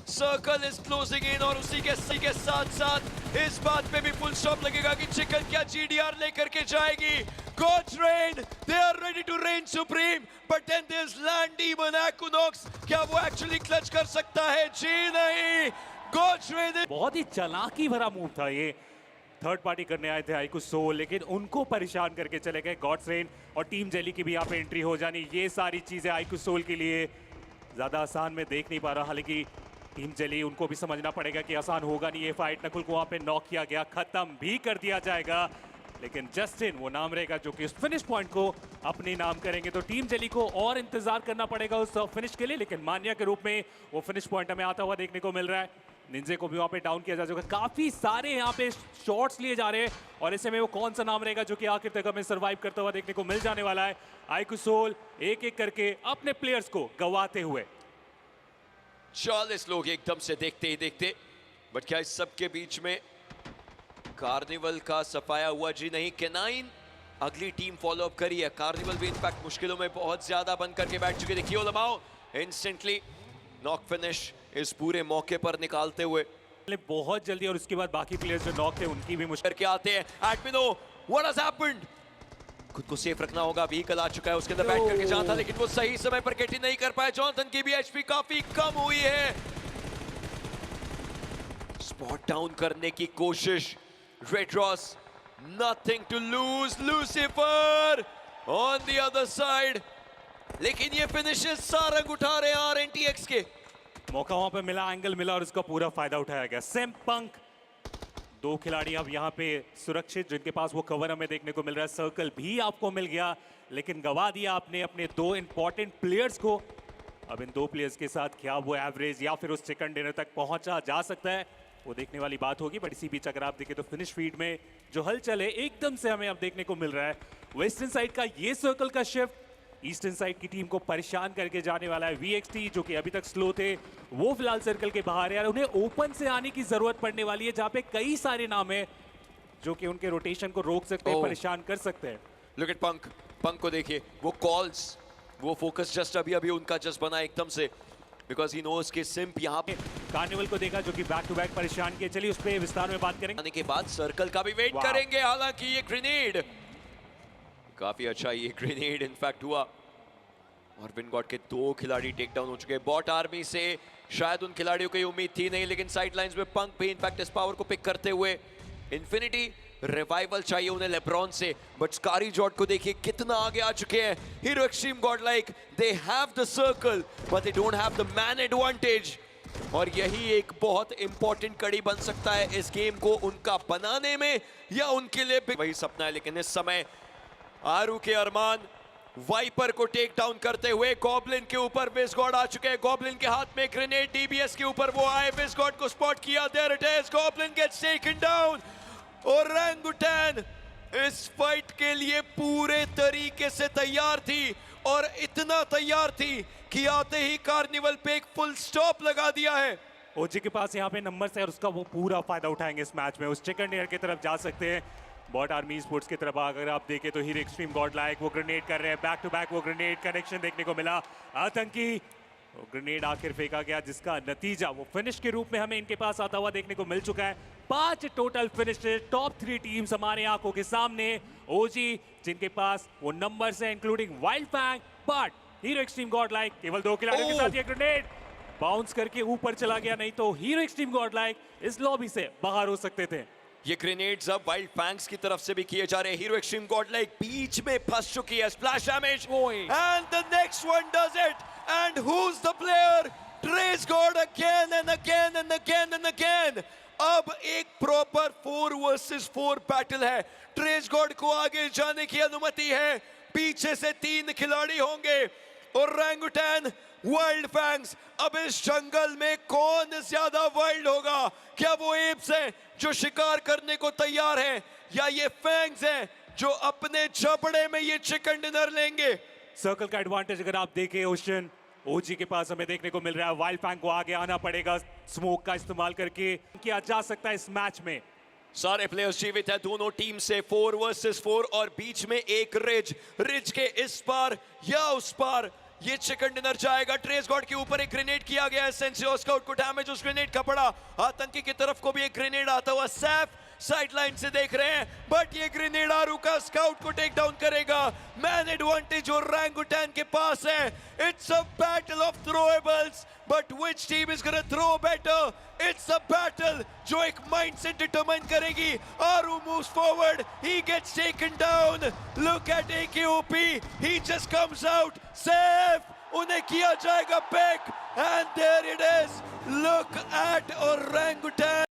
सर्कल इज क्लोजिंग इन और उसी के साथ साथ इस बात पे भी फुल स्टॉप लगेगा कि चिकन क्या जीडीआर लेकर के जाएगी। God's reign, they are ready to reign supreme, but then there's land demon Equinox, क्या वो एक्चुअली क्लच कर सकता है? जी नहीं। God's reign बहुत ही चालाकी भरा मूव था ये। थर्ड पार्टी करने आए थे आईकू सोल, लेकिन उनको परेशान करके चले गए गॉड्स रेन, और टीम जेली की भी यहाँ पे एंट्री हो जानी। ये सारी चीजें आईकू सोल के लिए ज्यादा आसान में देख नहीं पा रहा। हालांकि टीम जेली, उनको भी समझना पड़ेगा कि आसान होगा नहीं ये फाइट। नकुल को वहाँ पे नॉक किया गया, खत्म भी कर दिया जाएगा, लेकिन जस्टिन वो नाम रहेगा जो कि उस फिनिश पॉइंट को अपने नाम करेंगे। तो टीम जेली को और इंतजार करना पड़ेगा उस फिनिश के लिए, लेकिन मान्या के रूप में वो फिनिश पॉइंट हमें आता हुआ देखने को मिल रहा है। निंजे को भी वहाँ पे डाउन किया जा चुका है। काफी सारे यहाँ पे शॉट्स लिए जा रहे हैं, और ऐसे में वो कौन सा नाम रहेगा जो कि आखिर तक हमें सर्वाइव करता हुआ देखने को मिल जाने वाला है। आईकू सोल एक एक करके अपने प्लेयर्स को गंवाते हुए। 40 लोग एकदम से देखते ही देखते, बट क्या इस सब के बीच में कार्निवल का सफाया हुआ? जी नहीं। केनाइन अगली टीम फॉलो अप करी है। कार्निवल भी इनफैक्ट मुश्किलों में बहुत ज्यादा बन करके बैठ चुके। देखिए लमाओ इंस्टेंटली नॉक फिनिश इस पूरे मौके पर निकालते हुए बहुत जल्दी, और उसके बाद बाकी प्लेयर्स जो नॉक थे उनकी भी मुश्किल करके आते हैं। एडमिनो, व्हाट हैज हैपेंड? खुद को सेफ रखना होगा। व्हीकल आ चुका है, उसके अंदर बैठ करके जाना था, लेकिन वो सही समय पर गेट नहीं कर पाए। जॉनथन की भी एचपी काफी कम हुई है। स्पॉट डाउन करने की कोशिश। Red Ross, nothing to lose. Lucifer on the other side, लेकिन ये फिनिशेस सारंग उठा रहे हैं RNTX के। मौका वहां पे मिला, एंगल मिला, और उसका पूरा फायदा उठाया गया। सिम्पंक, दो खिलाड़ी अब यहाँ पे सुरक्षित, जिनके पास वो कवर हमें देखने को मिल रहा है। सर्कल भी आपको मिल गया, लेकिन गवा दिया आपने अपने दो इंपॉर्टेंट प्लेयर्स को। अब इन दो प्लेयर्स के साथ क्या वो एवरेज या फिर उस चिकन डिनर तक पहुंचा जा सकता है, वो देखने वाली बात होगी। बट इसी बीच अगर आप देखें तो फिनिश फीड में जो हलचल है एकदम से हमें अब देखने को मिल रहा है। वेस्टर्न साइड का ये सर्कल का शिफ्ट ईस्टर्न साइड की टीम को परेशान करके जाने वाला है। VXT जो कि अभी तक स्लो थे, वो फिलहाल सर्कल के बाहर है, और उन्हें ओपन से आने की जरूरत पड़ने वाली है, जहां पे कई सारे नाम है जो कि उनके रोटेशन को रोक सकते हैं, परेशान कर सकते हैं। लुक एट पंक को देखिए, वो कॉल्स, वो फोकस जस्ट अभी उनका जस्ट बना एकदम से, बिकॉज ही नोस के सिम्प यहाँ पे कार्निवल को देखा जो कि बैक टू बैक परेशान किए। चलिए उस पर विस्तार में बात करेंगे। आने के बाद सर्कल का भी वेट करेंगे। हालांकि ये ग्रेनेड काफी अच्छा, ये ग्रेनेड इनफैक्ट हुआ, और विनगॉड के दो खिलाड़ी टेक डाउन हो चुके हैं। बॉट आर्मी से शायद उन खिलाड़ियों को उम्मीद थी नहीं, लेकिन साइड लाइंस में पंक भी इनफैक्ट इस पावर को पिक करते हुए। इन्फिनिटी रिवाइवल चाहिए उन्हें लेब्रॉन से, बट स्कारी जॉर्ड को देखिए कितना आगे आ चुके हैं। Hero Xtreme God like, they have the circle but they don't have the man advantage, और यही एक बहुत इंपॉर्टेंट कड़ी बन सकता है इस गेम को उनका बनाने में, या उनके लिए वही सपना है। लेकिन इस समय आरू के अरमान वाइपर को टेक डाउन करते हुए गॉब्लिन के ऊपर विस्गॉड आ चुके हैं। गॉब्लिन के हाथ में ग्रेनेड, डीबीएस के ऊपर वो आए, विस्गॉड को स्पॉट किया, there it is, Goblin gets taken down. Orangutan इस फाइट के लिए पूरे तरीके से तैयार थी, और इतना तैयार थी कि आते ही कार्निवल पे एक फुल स्टॉप लगा दिया है। ओजी के पास यहाँ पे नंबर है और उसका वो पूरा फायदा उठाएंगे इस मैच में, उस चिकन डिनर की तरफ जा सकते हैं। बॉट आर्मी स्पोर्ट्स की तरफ अगर आप देखें तो हीरो एक्सट्रीम गॉड लाइक वो ग्रेनेड कर रहे हैं, बैक टू बैक वो ग्रेनेड कनेक्शन देखने को मिला। आतंकी वो ग्रेनेड आखिर फेंका गया जिसका नतीजा वो फिनिश के रूप में हमें इनके पास आता हुआ देखने को मिल चुका है। 5 टोटल फिनिशेस, टॉप 3 टीम्स हमारे आंखों के सामने। ओजी जिनके पास वो नंबर्स हैं including Wild Fang, but Hero Xtreme Godlike केवल 2 खिलाड़ियों के साथ ये ग्रेनेड बाउंस करके ऊपर चला गया, नहीं तो हीरो एक्सट्रीम गॉड लाइक इस लॉबी से बाहर हो सकते थे। ये ग्रेनेड्स अब वाइल्ड फैंग्स की तरफ से भी किए जा रहे हैं। हीरो एक्सट्रीम गॉड लाइक बीच में फंस चुकी है, splash damage and the next one does it and who is the player? Trace God again and again and again and again. अब एक प्रॉपर 4 वर्सेस 4 बैटल है। ट्रेस गॉड को आगे जाने की अनुमति है, पीछे से 3 खिलाड़ी होंगे और रैंगुटैन वाइल्ड फैंग्स। अब इस जंगल में कौन ज्यादा वाइल्ड होगा? क्या वो एप्स हैं जो शिकार करने को तैयार हैं, या ये फैंग्स हैं जो अपने जबड़े में ये चिकन डिनर लेंगे? सर्कल का एडवांटेज अगर आप देखें ओशन ओजी के पास हमें देखने को मिल रहा है। वाइल्ड फैंग को आगे आना पड़ेगा, स्मोक का इस्तेमाल करके किया जा सकता है इस मैच में। सारे प्लेयर्स जीवित है दोनों टीम से, 4 वर्सेस 4 और बीच में एक रिज के इस पार या उस पार ये चिकन डिनर जाएगा। ट्रेस गॉड के ऊपर एक ग्रेनेड किया गया है, सेंसियो स्काउट को डैमेज उस ग्रेनेड का पड़ा। आतंकी की तरफ को भी एक ग्रेनेड आता हुआ सैफ साइड लाइन से देख रहे हैं, बट ये ग्रेनेड आरुका स्काउट को टेक डाउन करेगा। मैन एडवांटेज और रैंगुटैन के पास है। It's a battle of throwables, but which team is gonna throw better? It's a battle जो एक माइंड से डिटरमाइन करेगी। आरू moves forward, he gets taken down. Look at AKOP, he just comes out. Safe उन्हें किया जाएगा back and there it is. Look at orangutan.